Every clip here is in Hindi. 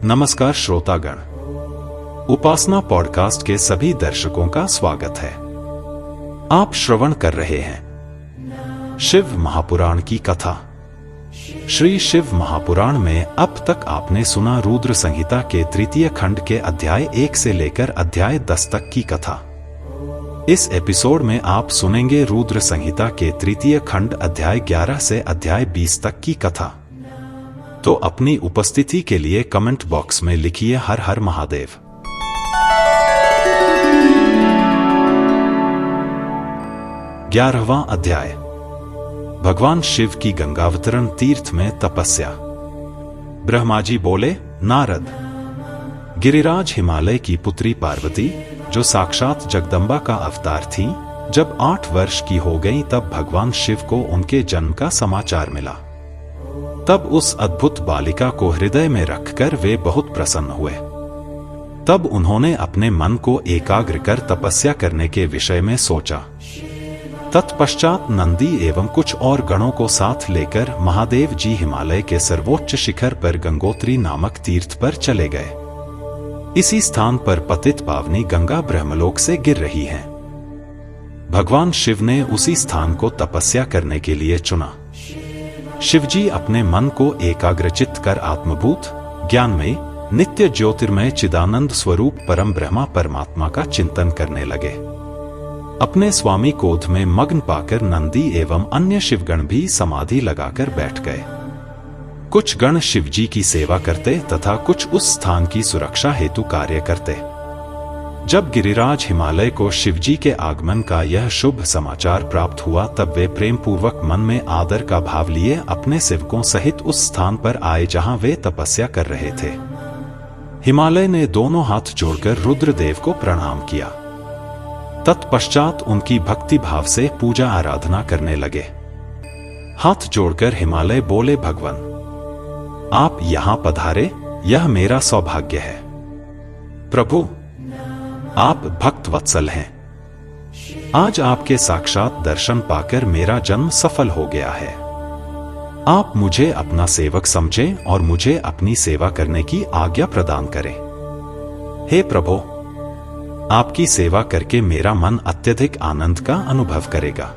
नमस्कार श्रोतागण, उपासना पॉडकास्ट के सभी दर्शकों का स्वागत है। आप श्रवण कर रहे हैं शिव महापुराण की कथा। श्री शिव महापुराण में अब तक आपने सुना रुद्र संहिता के तृतीय खंड के अध्याय 1 से लेकर अध्याय 10 तक की कथा। इस एपिसोड में आप सुनेंगे रुद्र संहिता के तृतीय खंड अध्याय 11 से अध्याय 20 तक की कथा। तो अपनी उपस्थिति के लिए कमेंट बॉक्स में लिखिए हर हर महादेव। ग्यारहवां अध्याय। भगवान शिव की गंगावतरण तीर्थ में तपस्या। ब्रह्मा जी बोले, नारद, गिरिराज हिमालय की पुत्री पार्वती, जो साक्षात जगदम्बा का अवतार थी, जब 8 वर्ष की हो गई तब भगवान शिव को उनके जन्म का समाचार मिला। तब उस अद्भुत बालिका को हृदय में रखकर वे बहुत प्रसन्न हुए। तब उन्होंने अपने मन को एकाग्र कर तपस्या करने के विषय में सोचा। तत्पश्चात नंदी एवं कुछ और गणों को साथ लेकर महादेव जी हिमालय के सर्वोच्च शिखर पर गंगोत्री नामक तीर्थ पर चले गए। इसी स्थान पर पतित पावनी गंगा ब्रह्मलोक से गिर रही है। भगवान शिव ने उसी स्थान को तपस्या करने के लिए चुना। शिवजी अपने मन को एकाग्रचित्त कर आत्मभूत, ज्ञानमय, नित्य ज्योतिर्मय चिदानंद स्वरूप परम ब्रह्मा परमात्मा का चिंतन करने लगे। अपने स्वामी क्रोध में मग्न पाकर नंदी एवं अन्य शिवगण भी समाधि लगाकर बैठ गए। कुछ गण शिवजी की सेवा करते तथा कुछ उस स्थान की सुरक्षा हेतु कार्य करते। जब गिरिराज हिमालय को शिवजी के आगमन का यह शुभ समाचार प्राप्त हुआ, तब वे प्रेम पूर्वक मन में आदर का भाव लिए अपने सेवकों सहित उस स्थान पर आए जहां वे तपस्या कर रहे थे। हिमालय ने दोनों हाथ जोड़कर रुद्रदेव को प्रणाम किया। तत्पश्चात उनकी भक्ति भाव से पूजा आराधना करने लगे। हाथ जोड़कर हिमालय बोले, भगवान, आप यहां पधारे, यह मेरा सौभाग्य है। प्रभु, आप भक्त वत्सल हैं। आज आपके साक्षात दर्शन पाकर मेरा जन्म सफल हो गया है। आप मुझे अपना सेवक समझें और मुझे अपनी सेवा करने की आज्ञा प्रदान करें। हे प्रभु, आपकी सेवा करके मेरा मन अत्यधिक आनंद का अनुभव करेगा।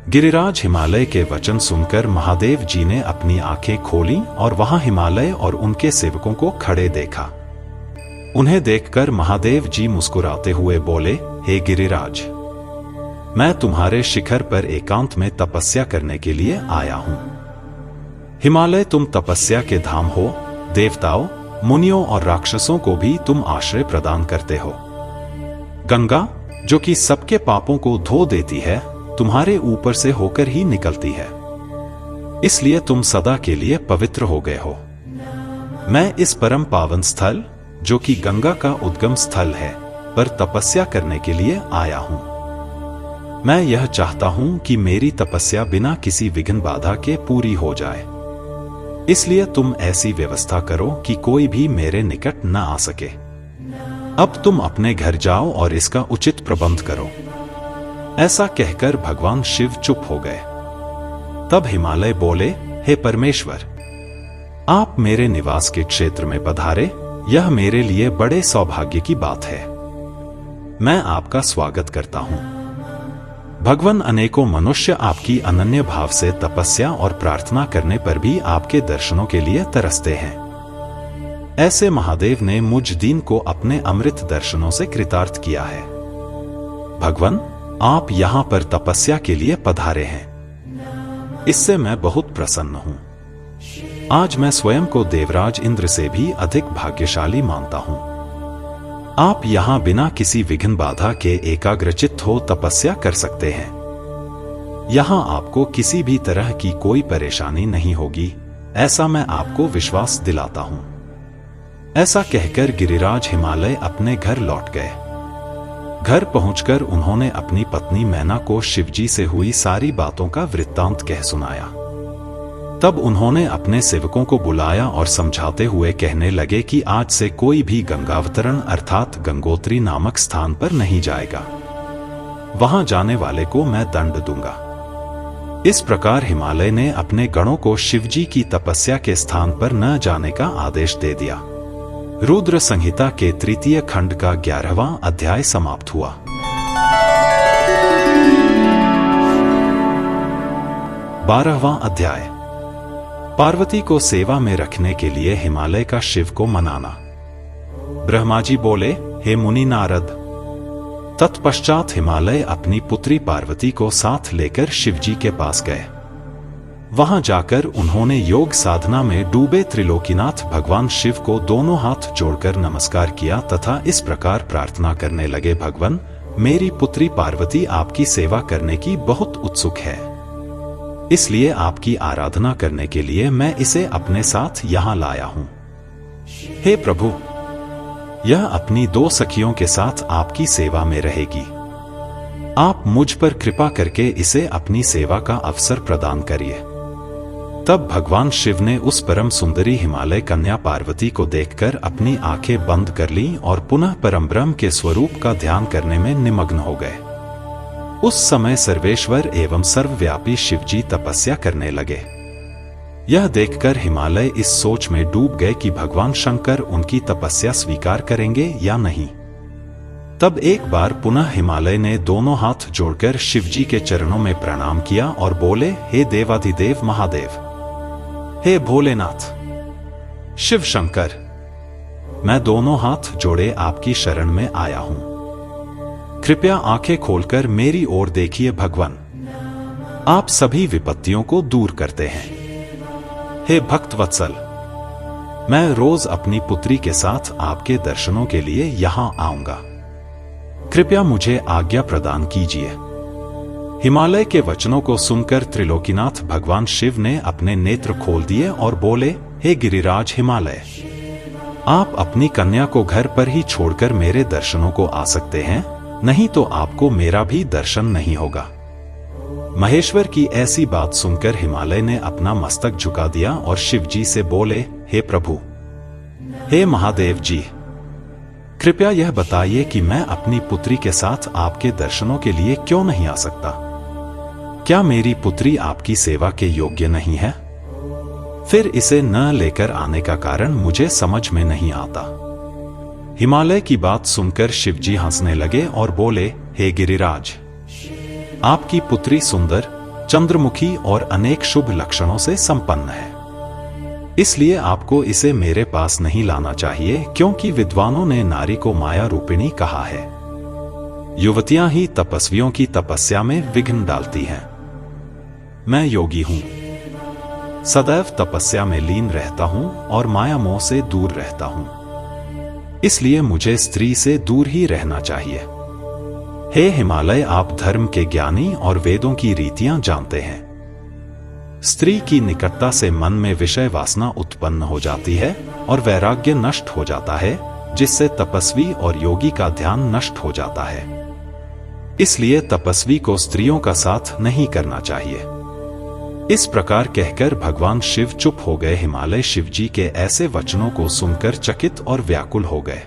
गिरिराज हिमालय के वचन सुनकर महादेव जी ने अपनी आंखें खोली और वहां हिमालय और उनके सेवकों को खड़े देखा। उन्हें देखकर महादेव जी मुस्कुराते हुए बोले, हे गिरिराज, मैं तुम्हारे शिखर पर एकांत में तपस्या करने के लिए आया हूं। हिमालय तुम तपस्या के धाम हो। देवताओं, मुनियों और राक्षसों को भी तुम आश्रय प्रदान करते हो। गंगा, जो कि सबके पापों को धो देती है, तुम्हारे ऊपर से होकर ही निकलती है। इसलिए तुम सदा के लिए पवित्र हो गए हो। मैं इस परम पावन स्थल, जो कि गंगा का उद्गम स्थल है, पर तपस्या करने के लिए आया हूं। मैं यह चाहता हूं कि मेरी तपस्या बिना किसी विघ्न बाधा के पूरी हो जाए। इसलिए तुम ऐसी व्यवस्था करो कि कोई भी मेरे निकट न आ सके। अब तुम अपने घर जाओ और इसका उचित प्रबंध करो। ऐसा कहकर भगवान शिव चुप हो गए। तब हिमालय बोले, हे परमेश्वर, आप मेरे निवास के क्षेत्र में पधारे, यह मेरे लिए बड़े सौभाग्य की बात है। मैं आपका स्वागत करता हूं। भगवान, अनेकों मनुष्य आपकी अनन्य भाव से तपस्या और प्रार्थना करने पर भी आपके दर्शनों के लिए तरसते हैं। ऐसे महादेव ने मुझ दीन को अपने अमृत दर्शनों से कृतार्थ किया है। भगवान, आप यहां पर तपस्या के लिए पधारे हैं, इससे मैं बहुत प्रसन्न हूं। आज मैं स्वयं को देवराज इंद्र से भी अधिक भाग्यशाली मानता हूं। आप यहां बिना किसी विघ्न बाधा के एकाग्रचित्त हो तपस्या कर सकते हैं। यहां आपको किसी भी तरह की कोई परेशानी नहीं होगी, ऐसा मैं आपको विश्वास दिलाता हूं। ऐसा कहकर गिरिराज हिमालय अपने घर लौट गए। घर पहुंचकर उन्होंने अपनी पत्नी मैना को शिवजी से हुई सारी बातों का वृत्तांत कह सुनाया। तब उन्होंने अपने सेवकों को बुलाया और समझाते हुए कहने लगे कि आज से कोई भी गंगावतरण अर्थात गंगोत्री नामक स्थान पर नहीं जाएगा। वहां जाने वाले को मैं दंड दूंगा। इस प्रकार हिमालय ने अपने गणों को शिवजी की तपस्या के स्थान पर न जाने का आदेश दे दिया। रुद्र संहिता के तृतीय खंड का 11वां अध्याय समाप्त हुआ। 12वां अध्याय। पार्वती को सेवा में रखने के लिए हिमालय का शिव को मनाना। ब्रह्मा जी बोले, हे मुनि नारद। तत्पश्चात हिमालय अपनी पुत्री पार्वती को साथ लेकर शिवजी के पास गए। वहां जाकर उन्होंने योग साधना में डूबे त्रिलोकीनाथ भगवान शिव को दोनों हाथ जोड़कर नमस्कार किया तथा इस प्रकार प्रार्थना करने लगे, भगवान, मेरी पुत्री पार्वती आपकी सेवा करने की बहुत उत्सुक है, इसलिए आपकी आराधना करने के लिए मैं इसे अपने साथ यहां लाया हूं। हे प्रभु, यह अपनी 2 सखियों के साथ आपकी सेवा में रहेगी। आप मुझ पर कृपा करके इसे अपनी सेवा का अवसर प्रदान करिए। तब भगवान शिव ने उस परम सुंदरी हिमालय कन्या पार्वती को देखकर अपनी आंखें बंद कर लीं और पुनः परम ब्रह्म के स्वरूप का ध्यान करने में निमग्न हो गए। उस समय सर्वेश्वर एवं सर्वव्यापी शिवजी तपस्या करने लगे। यह देखकर हिमालय इस सोच में डूब गए कि भगवान शंकर उनकी तपस्या स्वीकार करेंगे या नहीं। तब एक बार पुनः हिमालय ने दोनों हाथ जोड़कर शिवजी के चरणों में प्रणाम किया और बोले, हे देवाधिदेव महादेव, हे भोलेनाथ, शिव शंकर, मैं दोनों हाथ जोड़े आपकी शरण में आया हूं। कृपया आंखें खोलकर मेरी ओर देखिए भगवान, आप सभी विपत्तियों को दूर करते हैं। हे भक्त वत्सल, मैं रोज अपनी पुत्री के साथ आपके दर्शनों के लिए यहां आऊंगा, कृपया मुझे आज्ञा प्रदान कीजिए। हिमालय के वचनों को सुनकर त्रिलोकीनाथ भगवान शिव ने अपने नेत्र खोल दिए और बोले, हे गिरिराज हिमालय, आप अपनी कन्या को घर पर ही छोड़कर मेरे दर्शनों को आ सकते हैं, नहीं तो आपको मेरा भी दर्शन नहीं होगा। महेश्वर की ऐसी बात सुनकर हिमालय ने अपना मस्तक झुका दिया और शिवजी से बोले, हे प्रभु, हे महादेव जी, कृपया यह बताइए कि मैं अपनी पुत्री के साथ आपके दर्शनों के लिए क्यों नहीं आ सकता? क्या मेरी पुत्री आपकी सेवा के योग्य नहीं है? फिर इसे न लेकर आने का कारण मुझे समझ में नहीं आता। हिमालय की बात सुनकर शिवजी हंसने लगे और बोले, हे गिरिराज, आपकी पुत्री सुंदर, चंद्रमुखी और अनेक शुभ लक्षणों से संपन्न है, इसलिए आपको इसे मेरे पास नहीं लाना चाहिए, क्योंकि विद्वानों ने नारी को माया रूपिणी कहा है। युवतियां ही तपस्वियों की तपस्या में विघ्न डालती हैं। मैं योगी हूं, सदैव तपस्या में लीन रहता हूं और माया मोह से दूर रहता हूं, इसलिए मुझे स्त्री से दूर ही रहना चाहिए। हे हिमालय, आप धर्म के ज्ञानी और वेदों की रीतियां जानते हैं। स्त्री की निकटता से मन में विषय वासना उत्पन्न हो जाती है और वैराग्य नष्ट हो जाता है, जिससे तपस्वी और योगी का ध्यान नष्ट हो जाता है। इसलिए तपस्वी को स्त्रियों का साथ नहीं करना चाहिए। इस प्रकार कहकर भगवान शिव चुप हो गए। हिमालय शिवजी के ऐसे वचनों को सुनकर चकित और व्याकुल हो गए।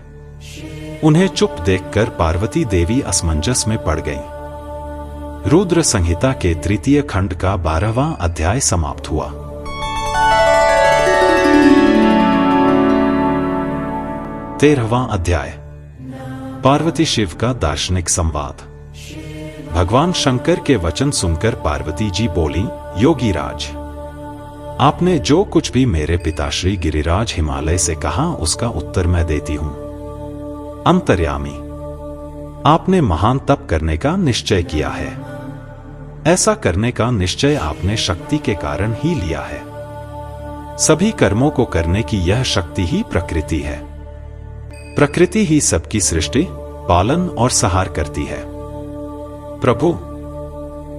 उन्हें चुप देखकर पार्वती देवी असमंजस में पड़ गईं। रुद्र संहिता के तृतीय खंड का 12वां अध्याय समाप्त हुआ। 13वां अध्याय। पार्वती शिव का दार्शनिक संवाद। भगवान शंकर के वचन सुनकर पार्वती जी बोली, योगीराज, आपने जो कुछ भी मेरे पिताश्री गिरिराज हिमालय से कहा उसका उत्तर मैं देती हूं। अंतर्यामी, आपने महान तप करने का निश्चय किया है। ऐसा करने का निश्चय आपने शक्ति के कारण ही लिया है। सभी कर्मों को करने की यह शक्ति ही प्रकृति है। प्रकृति ही सबकी सृष्टि, पालन और संहार करती है। प्रभु,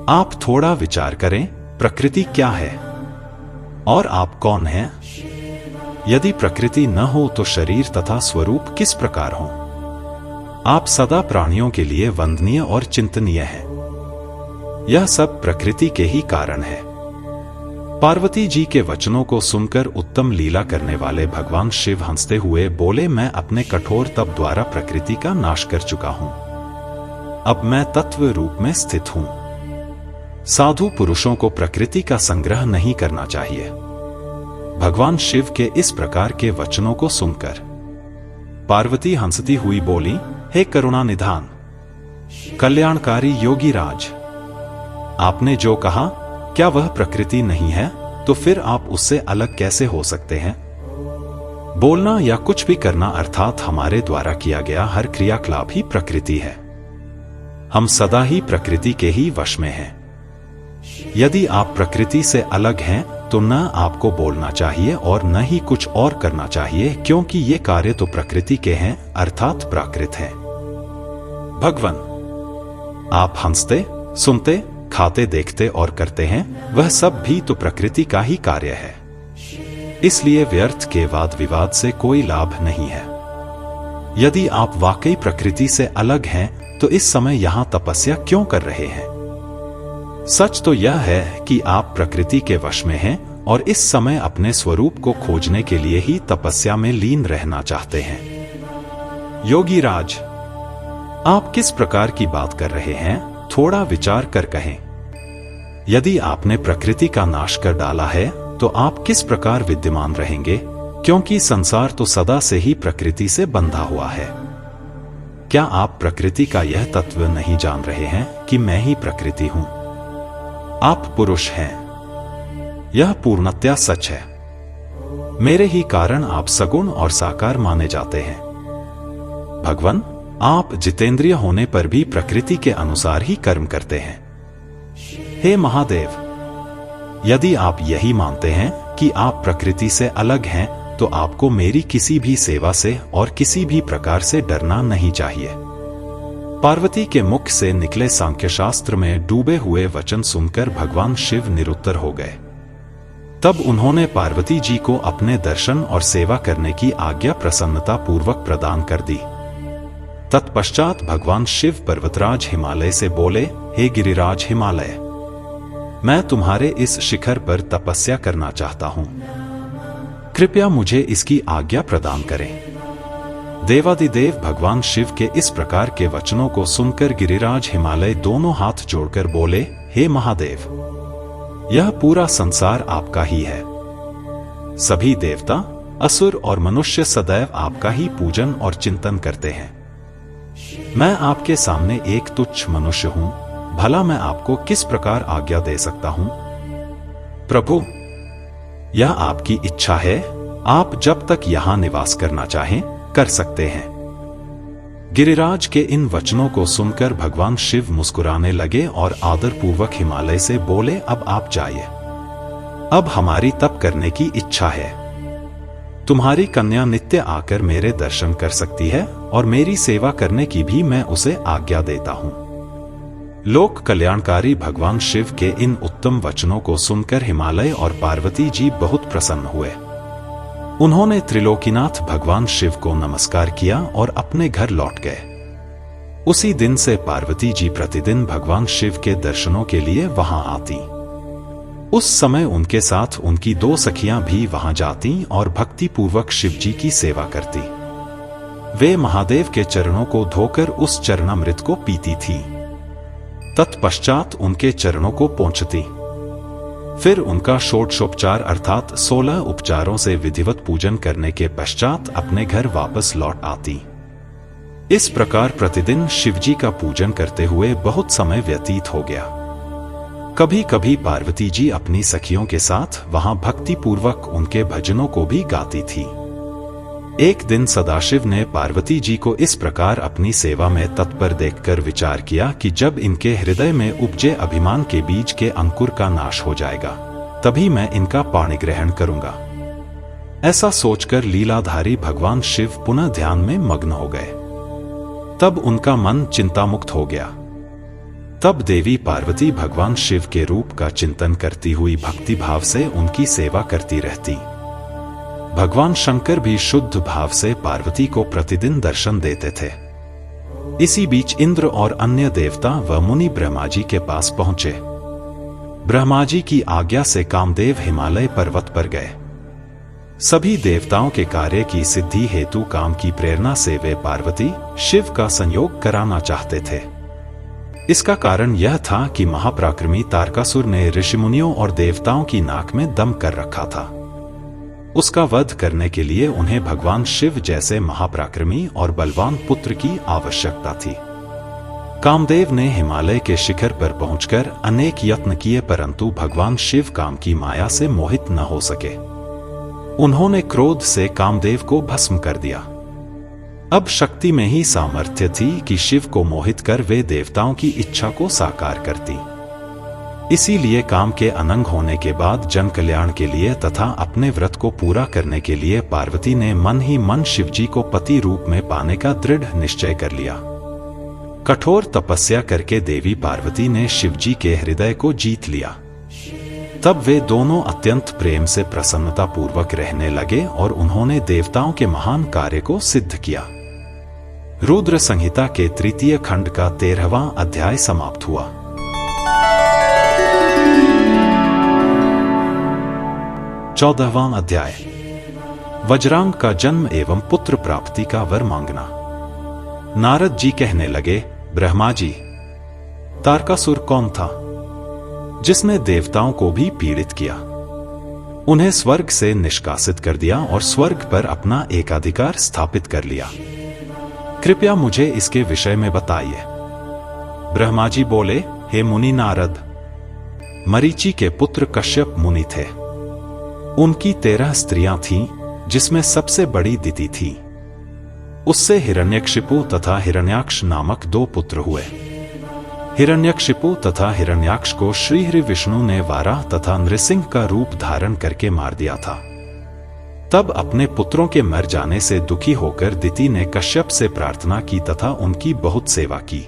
आप थोड़ा विचार करें, प्रकृति क्या है और आप कौन हैं? यदि प्रकृति न हो तो शरीर तथा स्वरूप किस प्रकार हो? आप सदा प्राणियों के लिए वंदनीय और चिंतनीय हैं। यह सब प्रकृति के ही कारण है। पार्वती जी के वचनों को सुनकर उत्तम लीला करने वाले भगवान शिव हंसते हुए बोले, मैं अपने कठोर तप द्वारा प्रकृति का नाश कर चुका हूं। अब मैं तत्व रूप में स्थित हूं। साधु पुरुषों को प्रकृति का संग्रह नहीं करना चाहिए। भगवान शिव के इस प्रकार के वचनों को सुनकर पार्वती हंसती हुई बोली, हे करुणा निधान, कल्याणकारी योगीराज, आपने जो कहा क्या वह प्रकृति नहीं है? तो फिर आप उससे अलग कैसे हो सकते हैं? बोलना या कुछ भी करना अर्थात हमारे द्वारा किया गया हर क्रियाकलाप ही प्रकृति है। हम सदा ही प्रकृति के ही वश में हैं। यदि आप प्रकृति से अलग हैं तो न आपको बोलना चाहिए और न ही कुछ और करना चाहिए, क्योंकि ये कार्य तो प्रकृति के हैं अर्थात प्राकृत हैं। भगवान, आप हंसते, सुनते, खाते, देखते और करते हैं, वह सब भी तो प्रकृति का ही कार्य है। इसलिए व्यर्थ के वाद विवाद से कोई लाभ नहीं है। यदि आप वाकई प्रकृति से अलग हैं तो इस समय यहां तपस्या क्यों कर रहे हैं? सच तो यह है कि आप प्रकृति के वश में हैं और इस समय अपने स्वरूप को खोजने के लिए ही तपस्या में लीन रहना चाहते हैं। योगीराज, आप किस प्रकार की बात कर रहे हैं? थोड़ा विचार कर कहें। यदि आपने प्रकृति का नाश कर डाला है तो आप किस प्रकार विद्यमान रहेंगे, क्योंकि संसार तो सदा से ही प्रकृति से बंधा हुआ है। क्या आप प्रकृति का यह तत्व नहीं जान रहे हैं कि मैं ही प्रकृति हूं? आप पुरुष हैं, यह पूर्णतया सच है। मेरे ही कारण आप सगुण और साकार माने जाते हैं। भगवान, आप जितेंद्रिय होने पर भी प्रकृति के अनुसार ही कर्म करते हैं। हे महादेव, यदि आप यही मानते हैं कि आप प्रकृति से अलग हैं तो आपको मेरी किसी भी सेवा से और किसी भी प्रकार से डरना नहीं चाहिए। पार्वती के मुख से निकले सांख्यशास्त्र में डूबे हुए वचन सुनकर भगवान शिव निरुत्तर हो गए। तब उन्होंने पार्वती जी को अपने दर्शन और सेवा करने की आज्ञा प्रसन्नता पूर्वक प्रदान कर दी। तत्पश्चात भगवान शिव पर्वतराज हिमालय से बोले, हे गिरिराज हिमालय, मैं तुम्हारे इस शिखर पर तपस्या करना चाहता हूं। कृपया मुझे इसकी आज्ञा प्रदान करें। देवादिदेव भगवान शिव के इस प्रकार के वचनों को सुनकर गिरिराज हिमालय दोनों हाथ जोड़कर बोले, हे महादेव, यह पूरा संसार आपका ही है। सभी देवता, असुर और मनुष्य सदैव आपका ही पूजन और चिंतन करते हैं। मैं आपके सामने एक तुच्छ मनुष्य हूं, भला मैं आपको किस प्रकार आज्ञा दे सकता हूं? प्रभु, यह आपकी इच्छा है, आप जब तक यहां निवास करना चाहें कर सकते हैं। गिरिराज के इन वचनों को सुनकर भगवान शिव मुस्कुराने लगे और आदरपूर्वक हिमालय से बोले, अब आप जाइए। अब हमारी तप करने की इच्छा है। तुम्हारी कन्या नित्य आकर मेरे दर्शन कर सकती है और मेरी सेवा करने की भी मैं उसे आज्ञा देता हूं। लोक कल्याणकारी भगवान शिव के इन उत्तम वचनों को सुनकर हिमालय और पार्वती जी बहुत प्रसन्न हुए। उन्होंने त्रिलोकीनाथ भगवान शिव को नमस्कार किया और अपने घर लौट गए। उसी दिन से पार्वती जी प्रतिदिन भगवान शिव के दर्शनों के लिए वहां आती। उस समय उनके साथ उनकी 2 सखियां भी वहां जाती और भक्ति पूर्वक शिव जी की सेवा करती। वे महादेव के चरणों को धोकर उस चरणामृत को पीती थी। तत्पश्चात उनके चरणों को पोंछती। फिर उनका षोडशोपचार अर्थात 16 उपचारों से विधिवत पूजन करने के पश्चात अपने घर वापस लौट आती। इस प्रकार प्रतिदिन शिवजी का पूजन करते हुए बहुत समय व्यतीत हो गया। कभी कभी पार्वती जी अपनी सखियों के साथ वहां भक्ति पूर्वक उनके भजनों को भी गाती थी। एक दिन सदाशिव ने पार्वती जी को इस प्रकार अपनी सेवा में तत्पर देखकर विचार किया कि जब इनके हृदय में उपजे अभिमान के बीज के अंकुर का नाश हो जाएगा, तभी मैं इनका पाणी ग्रहण करूंगा। ऐसा सोचकर लीलाधारी भगवान शिव पुनः ध्यान में मग्न हो गए। तब उनका मन चिंतामुक्त हो गया। तब देवी पार्वती भगवान शिव के रूप का चिंतन करती हुई भक्ति भाव से उनकी सेवा करती रहती। भगवान शंकर भी शुद्ध भाव से पार्वती को प्रतिदिन दर्शन देते थे। इसी बीच इंद्र और अन्य देवता व मुनि ब्रह्मा जी के पास पहुंचे। ब्रह्मा जी की आज्ञा से कामदेव हिमालय पर्वत पर गए। सभी देवताओं के कार्य की सिद्धि हेतु काम की प्रेरणा से वे पार्वती शिव का संयोग कराना चाहते थे। इसका कारण यह था कि महापराक्रमी तारकासुर ने ऋषिमुनियों और देवताओं की नाक में दम कर रखा था। उसका वध करने के लिए उन्हें भगवान शिव जैसे महापराक्रमी और बलवान पुत्र की आवश्यकता थी। कामदेव ने हिमालय के शिखर पर पहुंचकर अनेक यत्न किए, परंतु भगवान शिव काम की माया से मोहित न हो सके। उन्होंने क्रोध से कामदेव को भस्म कर दिया। अब शक्ति में ही सामर्थ्य थी कि शिव को मोहित कर वे देवताओं की इच्छा को साकार करती। इसीलिए काम के अनंग होने के बाद जन कल्याण के लिए तथा अपने व्रत को पूरा करने के लिए पार्वती ने मन ही मन शिवजी को पति रूप में पाने का दृढ़ निश्चय कर लिया। कठोर तपस्या करके देवी पार्वती ने शिवजी के हृदय को जीत लिया। तब वे दोनों अत्यंत प्रेम से प्रसन्नता पूर्वक रहने लगे और उन्होंने देवताओं के महान कार्य को सिद्ध किया। रुद्र संहिता के तृतीय खंड का 13वां अध्याय समाप्त हुआ। चौदहवां अध्याय, वज्रांग का जन्म एवं पुत्र प्राप्ति का वर मांगना। नारद जी कहने लगे, ब्रह्मा जी, तारकासुर कौन था जिसने देवताओं को भी पीड़ित किया? उन्हें स्वर्ग से निष्कासित कर दिया और स्वर्ग पर अपना एकाधिकार स्थापित कर लिया। कृपया मुझे इसके विषय में बताइए। ब्रह्मा जी बोले, हे मुनि नारद, मरीचि के पुत्र कश्यप मुनि थे। उनकी 13 स्त्रियां थीं, जिसमें सबसे बड़ी दिति थी। उससे हिरण्यकशिपु तथा हिरण्याक्ष नामक 2 पुत्र हुए। हिरण्यकशिपु तथा हिरण्याक्ष को श्रीहरि विष्णु ने वाराह तथा नृसिंह का रूप धारण करके मार दिया था। तब अपने पुत्रों के मर जाने से दुखी होकर दिति ने कश्यप से प्रार्थना की तथा उनकी बहुत सेवा की।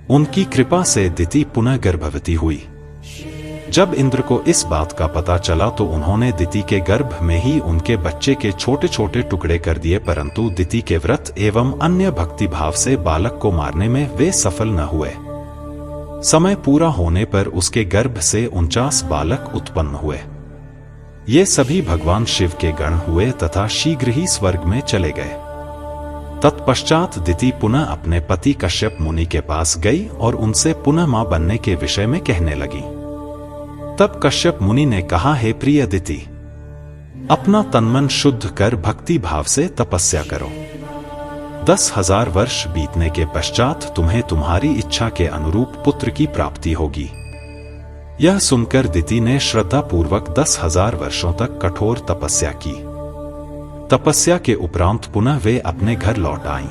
उनकी कृपा से दिति पुनः गर्भवती हुई। जब इंद्र को इस बात का पता चला तो उन्होंने दिति के गर्भ में ही उनके बच्चे के छोटे छोटे टुकड़े कर दिए, परंतु दिति के व्रत एवं अन्य भक्ति भाव से बालक को मारने में वे सफल न हुए। समय पूरा होने पर उसके गर्भ से 49 बालक उत्पन्न हुए। ये सभी भगवान शिव के गण हुए तथा शीघ्र ही स्वर्ग में चले गए। तत्पश्चात दिति पुनः अपने पति कश्यप मुनि के पास गई और उनसे पुनः मां बनने के विषय में कहने लगी। तब कश्यप मुनि ने कहा, हे प्रिय दिति, अपना तनमन शुद्ध कर भक्ति भाव से तपस्या करो। 10,000 वर्ष बीतने के पश्चात तुम्हें तुम्हारी इच्छा के अनुरूप पुत्र की प्राप्ति होगी। यह सुनकर दिति ने श्रद्धा पूर्वक 10,000 वर्षों तक कठोर तपस्या की। तपस्या के उपरांत पुनः वे अपने घर लौट आईं।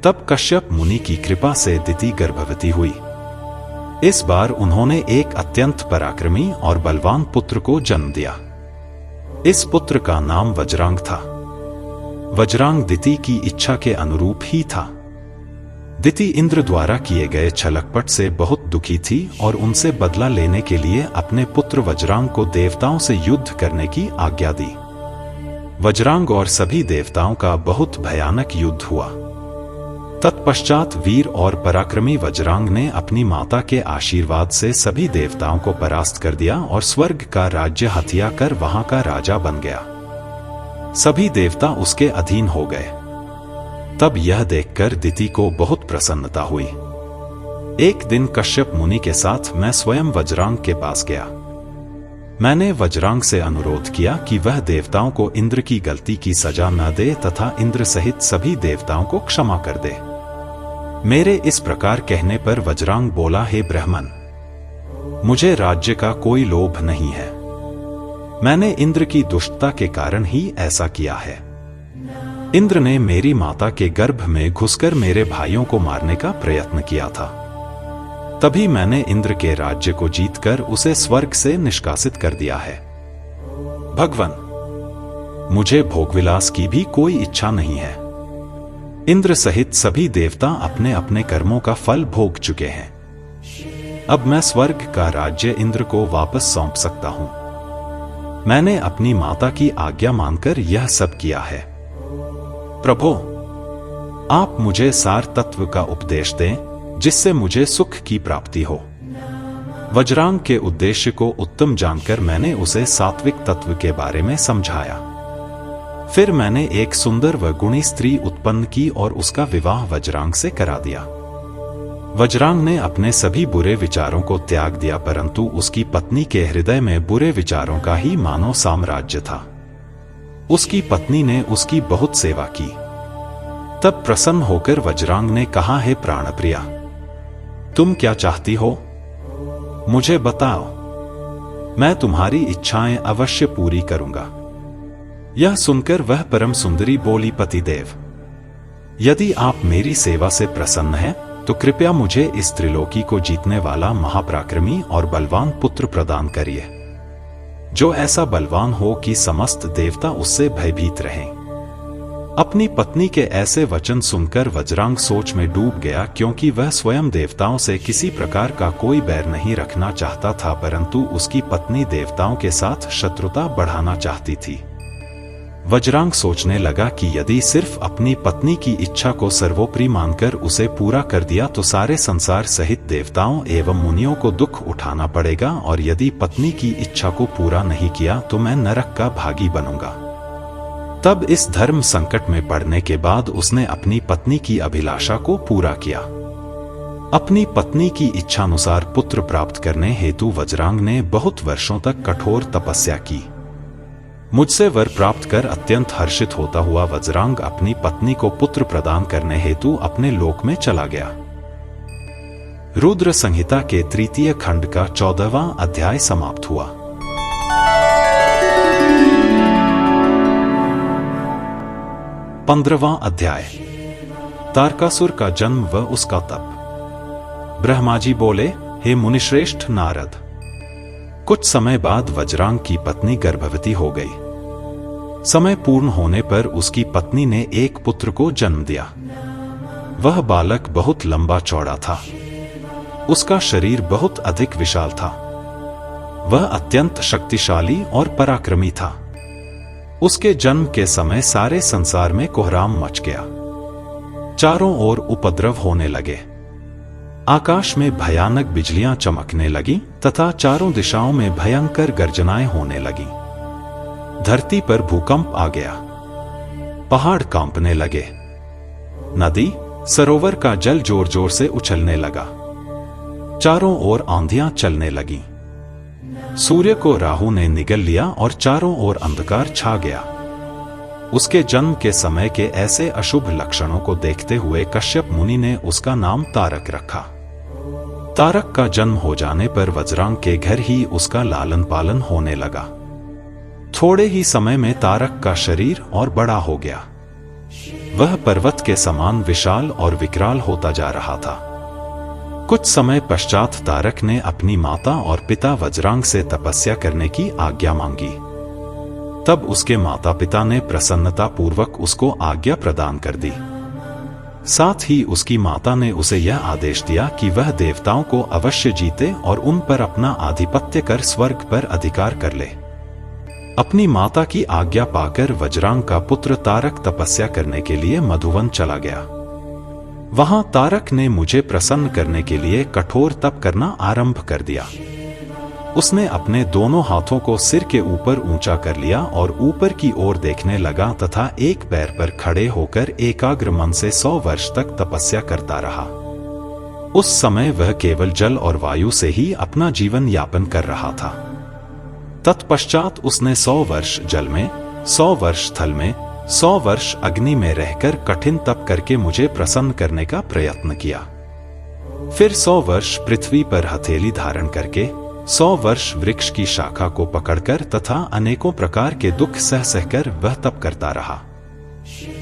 तब कश्यप मुनि की कृपा से दिति गर्भवती हुई। इस बार उन्होंने एक अत्यंत पराक्रमी और बलवान पुत्र को जन्म दिया। इस पुत्र का नाम वज्रांग था। वज्रांग दिति की इच्छा के अनुरूप ही था। दिति इंद्र द्वारा किए गए छलकपट से बहुत दुखी थी और उनसे बदला लेने के लिए अपने पुत्र वज्रांग को देवताओं से युद्ध करने की आज्ञा दी। वज्रांग और सभी देवताओं का बहुत भयानक युद्ध हुआ। तत्पश्चात वीर और पराक्रमी वज्रांग ने अपनी माता के आशीर्वाद से सभी देवताओं को परास्त कर दिया और स्वर्ग का राज्य हथिया कर वहां का राजा बन गया। सभी देवता उसके अधीन हो गए। तब यह देखकर दिति को बहुत प्रसन्नता हुई। एक दिन कश्यप मुनि के साथ मैं स्वयं वज्रांग के पास गया। मैंने वज्रांग से अनुरोध किया कि वह देवताओं को इंद्र की गलती की सजा न दे तथा इंद्र सहित सभी देवताओं को क्षमा कर दे। मेरे इस प्रकार कहने पर वज्रांग बोला, हे ब्राह्मण, मुझे राज्य का कोई लोभ नहीं है। मैंने इंद्र की दुष्टता के कारण ही ऐसा किया है। इंद्र ने मेरी माता के गर्भ में घुसकर मेरे भाइयों को मारने का प्रयत्न किया था। तभी मैंने इंद्र के राज्य को जीतकर उसे स्वर्ग से निष्कासित कर दिया है। भगवान, मुझे भोगविलास की भी कोई इच्छा नहीं है। इंद्र सहित सभी देवता अपने अपने कर्मों का फल भोग चुके हैं। अब मैं स्वर्ग का राज्य इंद्र को वापस सौंप सकता हूं। मैंने अपनी माता की आज्ञा मानकर यह सब किया है। प्रभो, आप मुझे सार तत्व का उपदेश दें जिससे मुझे सुख की प्राप्ति हो। वज्रांग के उद्देश्य को उत्तम जानकर मैंने उसे सात्विक तत्व के बारे में समझाया। फिर मैंने एक सुंदर व गुणी स्त्री उत्पन्न की और उसका विवाह वज्रांग से करा दिया। वज्रांग ने अपने सभी बुरे विचारों को त्याग दिया, परंतु उसकी पत्नी के हृदय में बुरे विचारों का ही मानो साम्राज्य था। उसकी पत्नी ने उसकी बहुत सेवा की। तब प्रसन्न होकर वज्रांग ने कहा, हे प्राणप्रिया, तुम क्या चाहती हो? मुझे बताओ, मैं तुम्हारी इच्छाएं अवश्य पूरी करूंगा। यह सुनकर वह परम सुंदरी बोली, पतिदेव, यदि आप मेरी सेवा से प्रसन्न हैं तो कृपया मुझे इस त्रिलोकी को जीतने वाला महापराक्रमी और बलवान पुत्र प्रदान करिए, जो ऐसा बलवान हो कि समस्त देवता उससे भयभीत रहें। अपनी पत्नी के ऐसे वचन सुनकर वज्रांग सोच में डूब गया, क्योंकि वह स्वयं देवताओं से किसी प्रकार का कोई बैर नहीं रखना चाहता था, परंतु उसकी पत्नी देवताओं के साथ शत्रुता बढ़ाना चाहती थी। वज्रांग सोचने लगा कि यदि सिर्फ अपनी पत्नी की इच्छा को सर्वोपरि मानकर उसे पूरा कर दिया तो सारे संसार सहित देवताओं एवं मुनियों को दुख उठाना पड़ेगा, और यदि पत्नी की इच्छा को पूरा नहीं किया तो मैं नरक का भागी बनूंगा। तब इस धर्म संकट में पड़ने के बाद उसने अपनी पत्नी की अभिलाषा को पूरा किया। अपनी पत्नी की इच्छानुसार पुत्र प्राप्त करने हेतु वज्रांग ने बहुत वर्षों तक कठोर तपस्या की। मुझसे वर प्राप्त कर अत्यंत हर्षित होता हुआ वज्रांग अपनी पत्नी को पुत्र प्रदान करने हेतु अपने लोक में चला गया। रुद्र संहिता के तृतीय खंड का 14वां अध्याय समाप्त हुआ। पंद्रहवां अध्याय, तारकासुर का जन्म व उसका तप। ब्रह्मा जी बोले, हे मुनिश्रेष्ठ नारद, कुछ समय बाद वज्रांग की पत्नी गर्भवती हो गई। समय पूर्ण होने पर उसकी पत्नी ने एक पुत्र को जन्म दिया। वह बालक बहुत लंबा चौड़ा था। उसका शरीर बहुत अधिक विशाल था। वह अत्यंत शक्तिशाली और पराक्रमी था। उसके जन्म के समय सारे संसार में कोहराम मच गया। चारों ओर उपद्रव होने लगे। आकाश में भयानक बिजलियां चमकने लगी तथा चारों दिशाओं में भयंकर गर्जनाएं होने लगी। धरती पर भूकंप आ गया। पहाड़ कांपने लगे। नदी, सरोवर का जल जोर जोर से उछलने लगा। चारों ओर आंधियां चलने लगीं। सूर्य को राहु ने निगल लिया और चारों ओर अंधकार छा गया। उसके जन्म के समय के ऐसे अशुभ लक्षणों को देखते हुए कश्यप मुनि ने उसका नाम तारक रखा। तारक का जन्म हो जाने पर वज्रांग के घर ही उसका लालन पालन होने लगा। थोड़े ही समय में तारक का शरीर और बड़ा हो गया। वह पर्वत के समान विशाल और विकराल होता जा रहा था। कुछ समय पश्चात तारक ने अपनी माता और पिता वज्रांग से तपस्या करने की आज्ञा मांगी। तब उसके माता पिता ने प्रसन्नता पूर्वक उसको आज्ञा प्रदान कर दी। साथ ही उसकी माता ने उसे यह आदेश दिया कि वह देवताओं को अवश्य जीते और उन पर अपना आधिपत्य कर स्वर्ग पर अधिकार कर ले। अपनी माता की आज्ञा पाकर वज्रांग का पुत्र तारक तपस्या करने के लिए मधुवन चला गया। वहां तारक ने मुझे प्रसन्न करने के लिए कठोर तप करना आरंभ कर दिया। उसने अपने दोनों हाथों को सिर के ऊपर ऊंचा कर लिया और ऊपर की ओर देखने लगा तथा एक पैर पर खड़े होकर एकाग्र मन से 100 वर्ष तक तपस्या करता रहा। उस समय वह केवल जल और वायु से ही अपना जीवन यापन कर रहा था। तत्पश्चात उसने 100 वर्ष जल में, 100 वर्ष थल में, 100 वर्ष अग्नि में रहकर कठिन तप करके मुझे प्रसन्न करने का प्रयत्न किया। फिर 100 वर्ष पृथ्वी पर हथेली धारण करके, 100 वर्ष वृक्ष की शाखा को पकड़कर तथा अनेकों प्रकार के दुख सह सहकर वह तप करता रहा।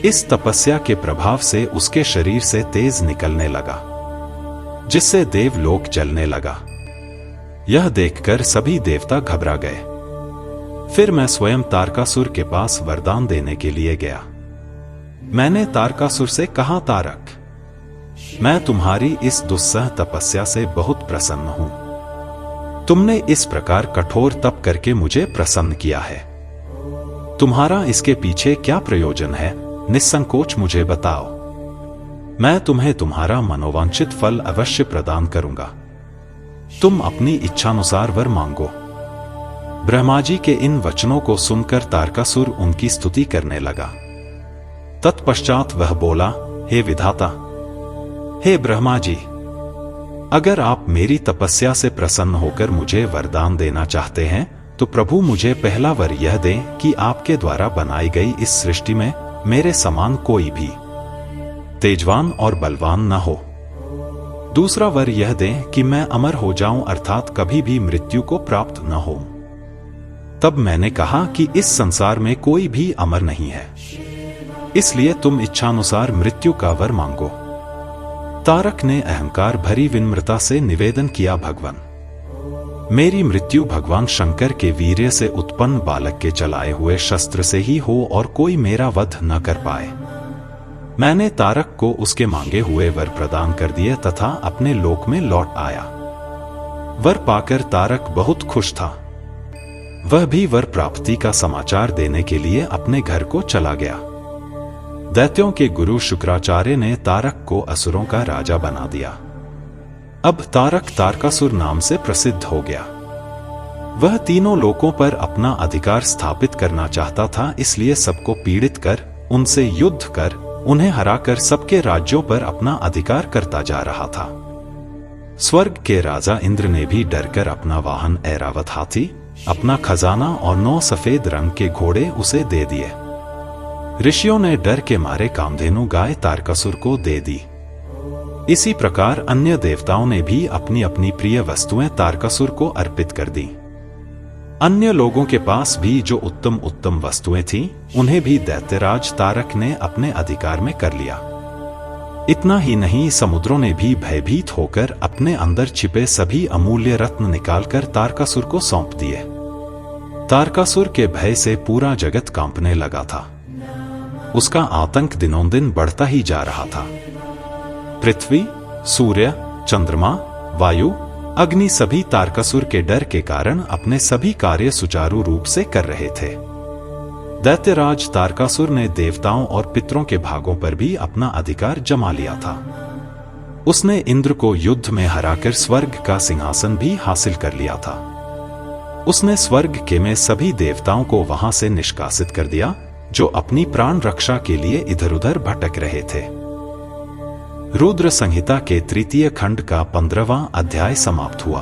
इस तपस्या के प्रभाव से उसके शरीर से तेज निकलने लगा, जिससे देवलोक जलने लगा। यह देखकर सभी देवता घबरा गए। फिर मैं स्वयं तारकासुर के पास वरदान देने के लिए गया। मैंने तारकासुर से कहा, तारक, मैं तुम्हारी इस दुस्सह तपस्या से बहुत प्रसन्न हूं। तुमने इस प्रकार कठोर तप करके मुझे प्रसन्न किया है। तुम्हारा इसके पीछे क्या प्रयोजन है, निस्संकोच मुझे बताओ। मैं तुम्हें तुम्हारा मनोवांछित फल अवश्य प्रदान करूंगा। तुम अपनी इच्छानुसार वर मांगो। ब्रह्मा जी के इन वचनों को सुनकर तारकासुर उनकी स्तुति करने लगा। तत्पश्चात वह बोला, हे विधाता, हे ब्रह्मा जी, अगर आप मेरी तपस्या से प्रसन्न होकर मुझे वरदान देना चाहते हैं तो प्रभु मुझे पहला वर यह दें कि आपके द्वारा बनाई गई इस सृष्टि में मेरे समान कोई भी तेजवान और बलवान न हो। दूसरा वर यह दें कि मैं अमर हो जाऊं, अर्थात कभी भी मृत्यु को प्राप्त न हो। तब मैंने कहा कि इस संसार में कोई भी अमर नहीं है, इसलिए तुम इच्छानुसार मृत्यु का वर मांगो। तारक ने अहंकार भरी विनम्रता से निवेदन किया, भगवान मेरी मृत्यु भगवान शंकर के वीर्य से उत्पन्न बालक के चलाए हुए शस्त्र से ही हो और कोई मेरा वध न कर पाए। मैंने तारक को उसके मांगे हुए वर प्रदान कर दिए तथा अपने लोक में लौट आया। वर पाकर तारक बहुत खुश था। वह भी वर प्राप्ति का समाचार देने के लिए अपने घर को चला गया। दैत्यों के गुरु शुक्राचार्य ने तारक को असुरों का राजा बना दिया। अब तारक तारकासुर नाम से प्रसिद्ध हो गया। वह तीनों लोकों पर अपना अधिकार स्थापित करना चाहता था, इसलिए सबको पीड़ित कर, उनसे युद्ध कर, उन्हें हराकर सबके राज्यों पर अपना अधिकार करता जा रहा था। स्वर्ग के राजा इंद्र ने भी डरकर अपना वाहन ऐरावत हाथी, अपना खजाना और 9 सफेद रंग के घोड़े उसे दे दिए। ऋषियों ने डर के मारे कामधेनु गाय तारकासुर को दे दी। इसी प्रकार अन्य देवताओं ने भी अपनी अपनी प्रिय वस्तुएं तारकासुर को अर्पित कर दी। अन्य लोगों के पास भी जो उत्तम उत्तम वस्तुएं थीं, उन्हें भी दैत्यराज तारक ने अपने अधिकार में कर लिया। इतना ही नहीं, समुद्रों ने भी भयभीत होकर अपने अंदर छिपे सभी अमूल्य रत्न निकालकर तारकासुर को सौंप दिए। तारकासुर के भय से पूरा जगत कांपने लगा था। उसका आतंक दिनों दिन बढ़ता ही जा रहा था। पृथ्वी, सूर्य, चंद्रमा, वायु, अग्नि सभी तारकासुर के डर के कारण अपने सभी कार्य सुचारू रूप से कर रहे थे। दैत्यराज तारकासुर ने देवताओं और पितरों के भागों पर भी अपना अधिकार जमा लिया था। उसने इंद्र को युद्ध में हराकर स्वर्ग का सिंहासन भी हासिल कर लिया था। उसने स्वर्ग के में सभी देवताओं को वहां से निष्कासित कर दिया, जो अपनी प्राण रक्षा के लिए इधर उधर भटक रहे थे। रुद्र संहिता के 3 खंड का 15वां अध्याय समाप्त हुआ।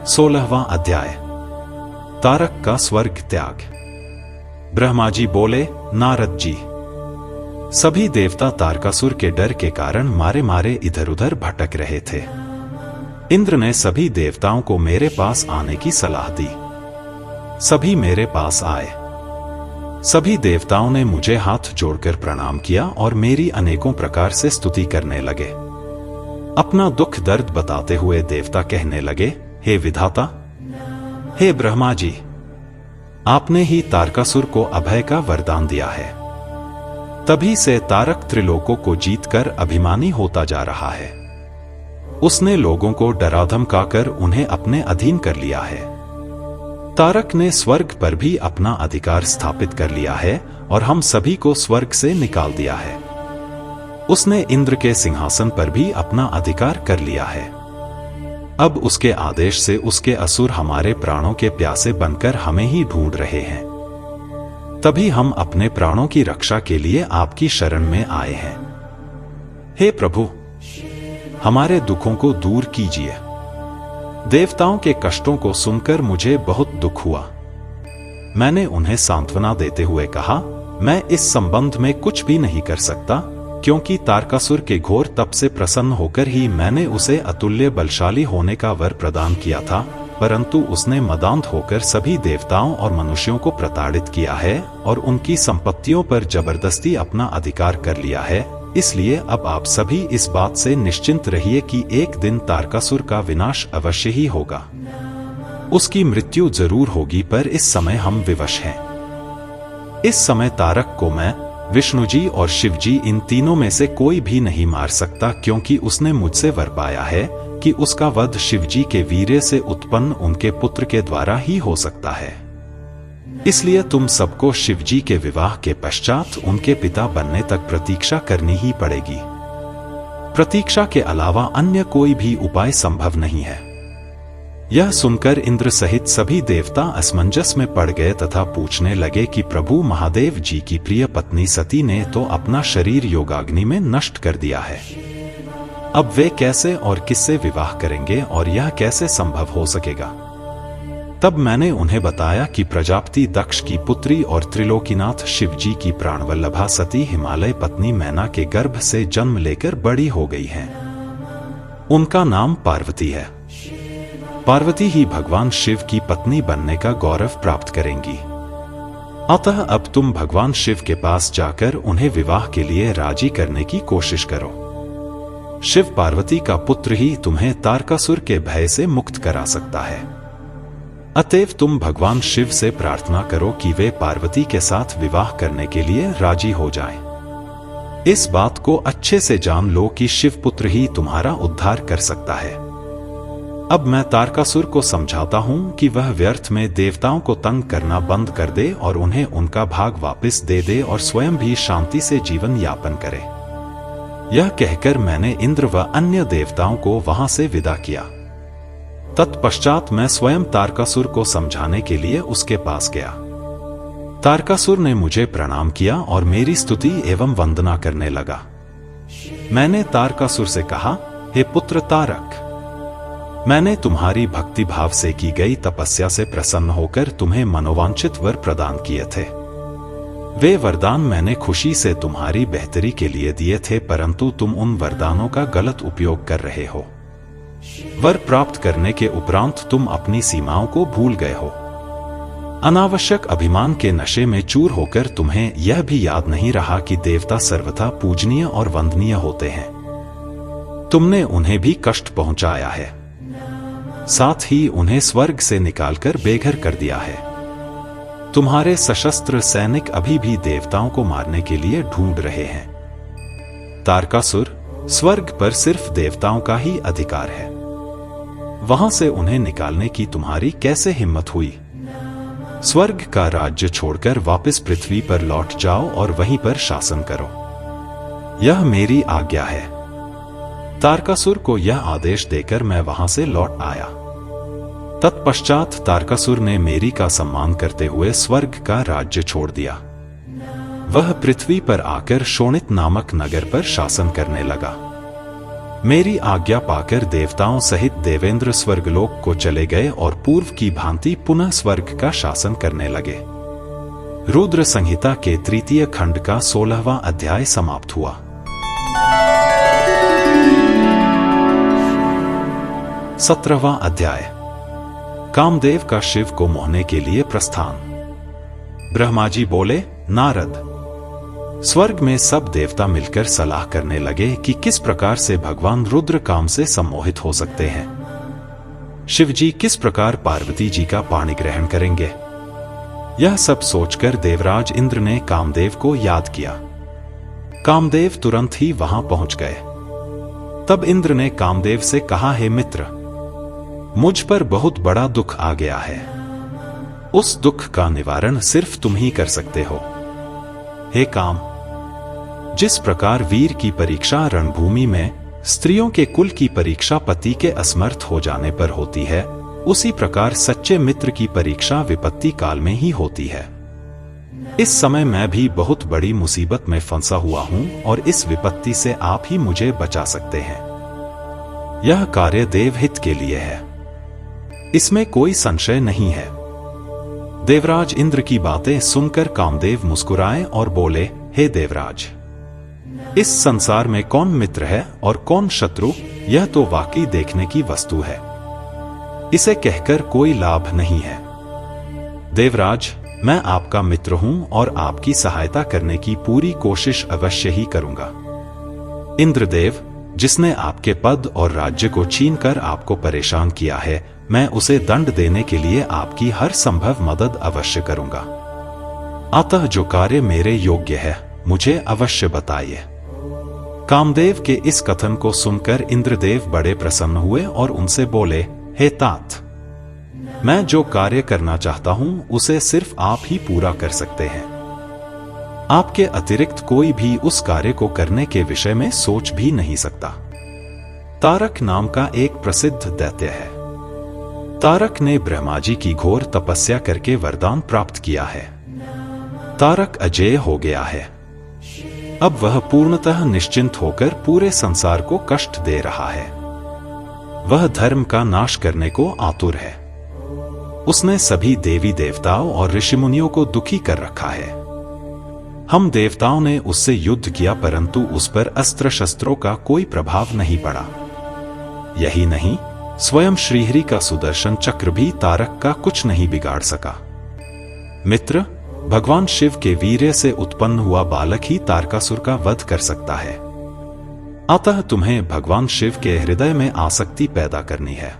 16वां अध्याय, तारक का स्वर्ग त्याग। ब्रह्मा जी बोले, नारद जी, सभी देवता तारकासुर के डर के कारण मारे मारे इधर उधर भटक रहे थे। इंद्र ने सभी देवताओं को मेरे पास आने की सलाह दी। सभी मेरे पास आए। सभी देवताओं ने मुझे हाथ जोड़कर प्रणाम किया और मेरी अनेकों प्रकार से स्तुति करने लगे। अपना दुख दर्द बताते हुए देवता कहने लगे, हे विधाता, हे ब्रह्मा जी, आपने ही तारकासुर को अभय का वरदान दिया है। तभी से तारक त्रिलोकों को जीतकर अभिमानी होता जा रहा है। उसने लोगों को डरा धमकाकर उन्हें अपने अधीन कर लिया है। तारक ने स्वर्ग पर भी अपना अधिकार स्थापित कर लिया है और हम सभी को स्वर्ग से निकाल दिया है। उसने इंद्र के सिंहासन पर भी अपना अधिकार कर लिया है। अब उसके आदेश से उसके असुर हमारे प्राणों के प्यासे बनकर हमें ही ढूंढ रहे हैं। तभी हम अपने प्राणों की रक्षा के लिए आपकी शरण में आए हैं। हे प्रभु, हमारे दुखों को दूर कीजिए। देवताओं के कष्टों को सुनकर मुझे बहुत दुख हुआ। मैंने उन्हें सांत्वना देते हुए कहा, मैं इस संबंध में कुछ भी नहीं कर सकता, क्योंकि तारकासुर के घोर तप से प्रसन्न होकर ही मैंने उसे अतुल्य बलशाली होने का वर प्रदान किया था, परंतु उसने मदांध होकर सभी देवताओं और मनुष्यों को प्रताड़ित किया है और उनकी संपत्तियों पर जबरदस्ती अपना अधिकार कर लिया है। इसलिए अब आप सभी इस बात से निश्चिंत रहिए कि एक दिन तारकासुर का विनाश अवश्य ही होगा। उसकी मृत्यु जरूर होगी, पर इस समय हम विवश हैं। इस समय तारक को मैं, विष्णु जी और शिव जी, इन तीनों में से कोई भी नहीं मार सकता, क्योंकि उसने मुझसे वर पाया है कि उसका वध शिव जी के वीर्य से उत्पन्न उनके पुत्र के द्वारा ही हो सकता है। इसलिए तुम सबको शिव जी के विवाह के पश्चात उनके पिता बनने तक प्रतीक्षा करनी ही पड़ेगी। प्रतीक्षा के अलावा अन्य कोई भी उपाय संभव नहीं है। यह सुनकर इंद्र सहित सभी देवता असमंजस में पड़ गए तथा पूछने लगे कि प्रभु महादेव जी की प्रिय पत्नी सती ने तो अपना शरीर योगाग्नि में नष्ट कर दिया है। अब वे कैसे और किससे विवाह करेंगे और यह कैसे संभव हो सकेगा? तब मैंने उन्हें बताया कि प्रजापति दक्ष की पुत्री और त्रिलोकीनाथ शिवजी की प्राणवल्लभा सती हिमालय पत्नी मैना के गर्भ से जन्म लेकर बड़ी हो गई हैं। उनका नाम पार्वती है। पार्वती ही भगवान शिव की पत्नी बनने का गौरव प्राप्त करेंगी। अतः अब तुम भगवान शिव के पास जाकर उन्हें विवाह के लिए राजी करने की कोशिश करो। शिव पार्वती का पुत्र ही तुम्हें तारकासुर के भय से मुक्त करा सकता है। अतएव तुम भगवान शिव से प्रार्थना करो कि वे पार्वती के साथ विवाह करने के लिए राजी हो जाएं। इस बात को अच्छे से जान लो कि शिव पुत्र ही तुम्हारा उद्धार कर सकता है। अब मैं तारकासुर को समझाता हूं कि वह व्यर्थ में देवताओं को तंग करना बंद कर दे और उन्हें उनका भाग वापस दे दे और स्वयं भी शांति से जीवन यापन करे। यह कहकर मैंने इंद्र व अन्य देवताओं को वहां से विदा किया। तत्पश्चात मैं स्वयं तारकासुर को समझाने के लिए उसके पास गया। तारकासुर ने मुझे प्रणाम किया और मेरी स्तुति एवं वंदना करने लगा। मैंने तारकासुर से कहा, हे पुत्र तारक, मैंने तुम्हारी भक्ति भाव से की गई तपस्या से प्रसन्न होकर तुम्हें मनोवांछित वर प्रदान किए थे। वे वरदान मैंने खुशी से तुम्हारी बेहतरी के लिए दिए थे, परंतु तुम उन वरदानों का गलत उपयोग कर रहे हो। वर प्राप्त करने के उपरांत तुम अपनी सीमाओं को भूल गए हो। अनावश्यक अभिमान के नशे में चूर होकर तुम्हें यह भी याद नहीं रहा कि देवता सर्वथा पूजनीय और वंदनीय होते हैं। तुमने उन्हें भी कष्ट पहुंचाया है, साथ ही उन्हें स्वर्ग से निकालकर बेघर कर दिया है। तुम्हारे सशस्त्र सैनिक अभी भी देवताओं को मारने के लिए ढूंढ रहे हैं। तारकासुर, स्वर्ग पर सिर्फ देवताओं का ही अधिकार है। वहां से उन्हें निकालने की तुम्हारी कैसे हिम्मत हुई? स्वर्ग का राज्य छोड़कर वापस पृथ्वी पर लौट जाओ और वहीं पर शासन करो। यह मेरी आज्ञा है। तारकासुर को यह आदेश देकर मैं वहां से लौट आया। तत्पश्चात तारकासुर ने मेरी का सम्मान करते हुए स्वर्ग का राज्य छोड़ दिया। वह पृथ्वी पर आकर शोणित नामक नगर पर शासन करने लगा। मेरी आज्ञा पाकर देवताओं सहित देवेंद्र स्वर्गलोक को चले गए और पूर्व की भांति पुनः स्वर्ग का शासन करने लगे। रुद्र संहिता के तृतीय खंड का 16वां अध्याय समाप्त हुआ। 17वां अध्याय। कामदेव का शिव को मोहने के लिए प्रस्थान। ब्रह्मा जी बोले, नारद, स्वर्ग में सब देवता मिलकर सलाह करने लगे कि किस प्रकार से भगवान रुद्र काम से सम्मोहित हो सकते हैं। शिवजी किस प्रकार पार्वती जी का पाणी ग्रहण करेंगे। यह सब सोचकर देवराज इंद्र ने कामदेव को याद किया। कामदेव तुरंत ही वहां पहुंच गए। तब इंद्र ने कामदेव से कहा, हे मित्र, मुझ पर बहुत बड़ा दुख आ गया है। उस दुख का निवारण सिर्फ तुम ही कर सकते हो। हे काम, जिस प्रकार वीर की परीक्षा रणभूमि में, स्त्रियों के कुल की परीक्षा पति के असमर्थ हो जाने पर होती है, उसी प्रकार सच्चे मित्र की परीक्षा विपत्ति काल में ही होती है। इस समय मैं भी बहुत बड़ी मुसीबत में फंसा हुआ हूं और इस विपत्ति से आप ही मुझे बचा सकते हैं। यह कार्य देवहित के लिए है, इसमें कोई संशय नहीं है। देवराज इंद्र की बातें सुनकर कामदेव मुस्कुराए और बोले, हे देवराज, इस संसार में कौन मित्र है और कौन शत्रु, यह तो वाकई देखने की वस्तु है। इसे कहकर कोई लाभ नहीं है। देवराज, मैं आपका मित्र हूं और आपकी सहायता करने की पूरी कोशिश अवश्य ही करूंगा। इंद्रदेव, जिसने आपके पद और राज्य को छीनकर आपको परेशान किया है, मैं उसे दंड देने के लिए आपकी हर संभव मदद अवश्य करूंगा। अतः जो कार्य मेरे योग्य है, मुझे अवश्य बताइए। कामदेव के इस कथन को सुनकर इंद्रदेव बड़े प्रसन्न हुए और उनसे बोले, हे तात, मैं जो कार्य करना चाहता हूं उसे सिर्फ आप ही पूरा कर सकते हैं। आपके अतिरिक्त कोई भी उस कार्य को करने के विषय में सोच भी नहीं सकता। तारक नाम का एक प्रसिद्ध दैत्य है। तारक ने ब्रह्मा जी की घोर तपस्या करके वरदान प्राप्त किया है। तारक अजेय हो गया है। अब वह पूर्णतः निश्चिंत होकर पूरे संसार को कष्ट दे रहा है। वह धर्म का नाश करने को आतुर है। उसने सभी देवी देवताओं और ऋषिमुनियों को दुखी कर रखा है। हम देवताओं ने उससे युद्ध किया परंतु उस पर अस्त्र शस्त्रों का कोई प्रभाव नहीं पड़ा। यही नहीं, स्वयं श्रीहरि का सुदर्शन चक्र भी तारक का कुछ नहीं बिगाड़ सका। मित्र, भगवान शिव के वीर्य से उत्पन्न हुआ बालक ही तारकासुर का वध कर सकता है। अतः तुम्हें भगवान शिव के हृदय में आसक्ति पैदा करनी है।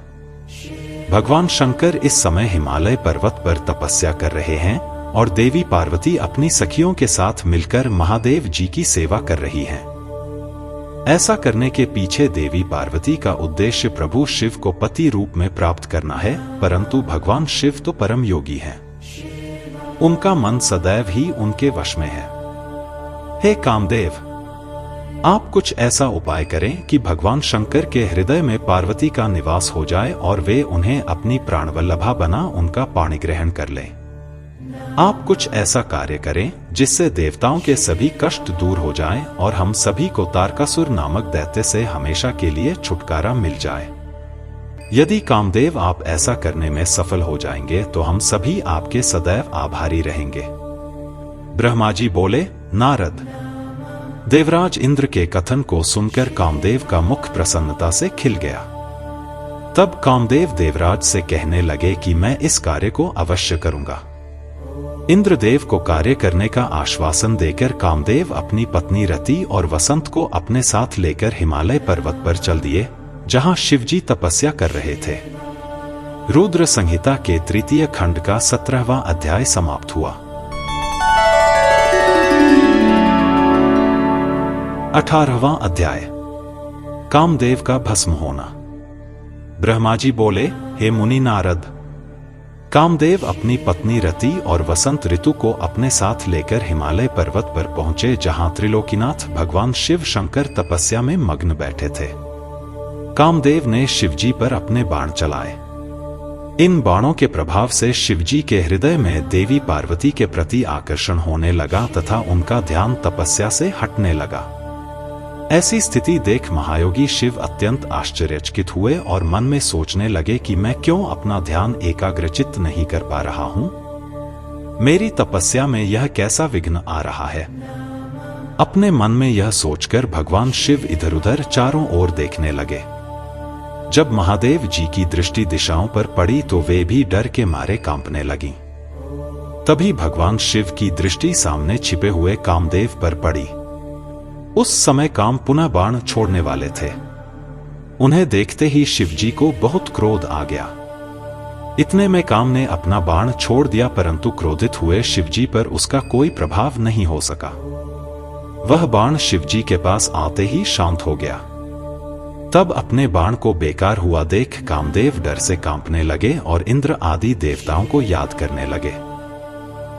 भगवान शंकर इस समय हिमालय पर्वत पर तपस्या कर रहे हैं और देवी पार्वती अपनी सखियों के साथ मिलकर महादेव जी की सेवा कर रही हैं। ऐसा करने के पीछे देवी पार्वती का उद्देश्य प्रभु शिव को पति रूप में प्राप्त करना है, परंतु भगवान शिव तो परम योगी हैं। उनका मन सदैव ही उनके वश में है। हे कामदेव, आप कुछ ऐसा उपाय करें कि भगवान शंकर के हृदय में पार्वती का निवास हो जाए और वे उन्हें अपनी प्राणवल्लभा बना उनका पाणी ग्रहण कर लें। आप कुछ ऐसा कार्य करें जिससे देवताओं के सभी कष्ट दूर हो जाएं और हम सभी को तारकासुर नामक दैत्य से हमेशा के लिए छुटकारा मिल जाए। यदि कामदेव आप ऐसा करने में सफल हो जाएंगे तो हम सभी आपके सदैव आभारी रहेंगे। ब्रह्मा जी बोले, नारद। देवराज इंद्र के कथन को सुनकर कामदेव का मुख प्रसन्नता से खिल गया। तब कामदेव देवराज से कहने लगे कि मैं इस कार्य को अवश्य करूंगा। इंद्रदेव को कार्य करने का आश्वासन देकर कामदेव अपनी पत्नी रति और वसंत को अपने साथ लेकर हिमालय पर्वत पर चल दिए, जहां शिवजी तपस्या कर रहे थे। रुद्र संहिता के तृतीय खंड का 17वां अध्याय समाप्त हुआ। 18वां अध्याय, कामदेव का भस्म होना। ब्रह्मा जी बोले, हे मुनि नारद, कामदेव अपनी पत्नी रति और वसंत ऋतु को अपने साथ लेकर हिमालय पर्वत पर पहुंचे, जहां त्रिलोकीनाथ भगवान शिव शंकर तपस्या में मग्न बैठे थे। कामदेव ने शिवजी पर अपने बाण चलाए। इन बाणों के प्रभाव से शिवजी के हृदय में देवी पार्वती के प्रति आकर्षण होने लगा तथा उनका ध्यान तपस्या से हटने लगा। ऐसी स्थिति देख महायोगी शिव अत्यंत आश्चर्यचकित हुए और मन में सोचने लगे कि मैं क्यों अपना ध्यान एकाग्रचित्त नहीं कर पा रहा हूं। मेरी तपस्या में यह कैसा विघ्न आ रहा है। अपने मन में यह सोचकर भगवान शिव इधर उधर चारों ओर देखने लगे। जब महादेव जी की दृष्टि दिशाओं पर पड़ी तो वे भी डर के मारे कांपने लगीं। तभी भगवान शिव की दृष्टि सामने छिपे हुए कामदेव पर पड़ी। उस समय काम पुनः बाण छोड़ने वाले थे। उन्हें देखते ही शिवजी को बहुत क्रोध आ गया। इतने में काम ने अपना बाण छोड़ दिया, परंतु क्रोधित हुए शिवजी पर उसका कोई प्रभाव नहीं हो सका। वह बाण शिवजी के पास आते ही शांत हो गया। तब अपने बाण को बेकार हुआ देख कामदेव डर से कांपने लगे और इंद्र आदि देवताओं को याद करने लगे।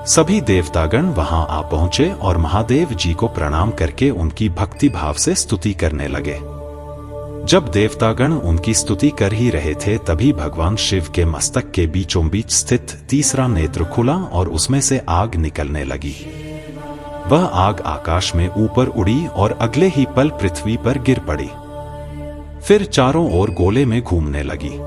सभी देवतागण वहां आ पहुंचे और महादेव जी को प्रणाम करके उनकी भक्ति भाव से स्तुति करने लगे। जब देवतागण उनकी स्तुति कर ही रहे थे तभी भगवान शिव के मस्तक के बीचों बीच स्थित तीसरा नेत्र खुला और उसमें से आग निकलने लगी। वह आग आकाश में ऊपर उड़ी और अगले ही पल पृथ्वी पर गिर पड़ी। फिर चारों ओर गोले में घूमने लगी।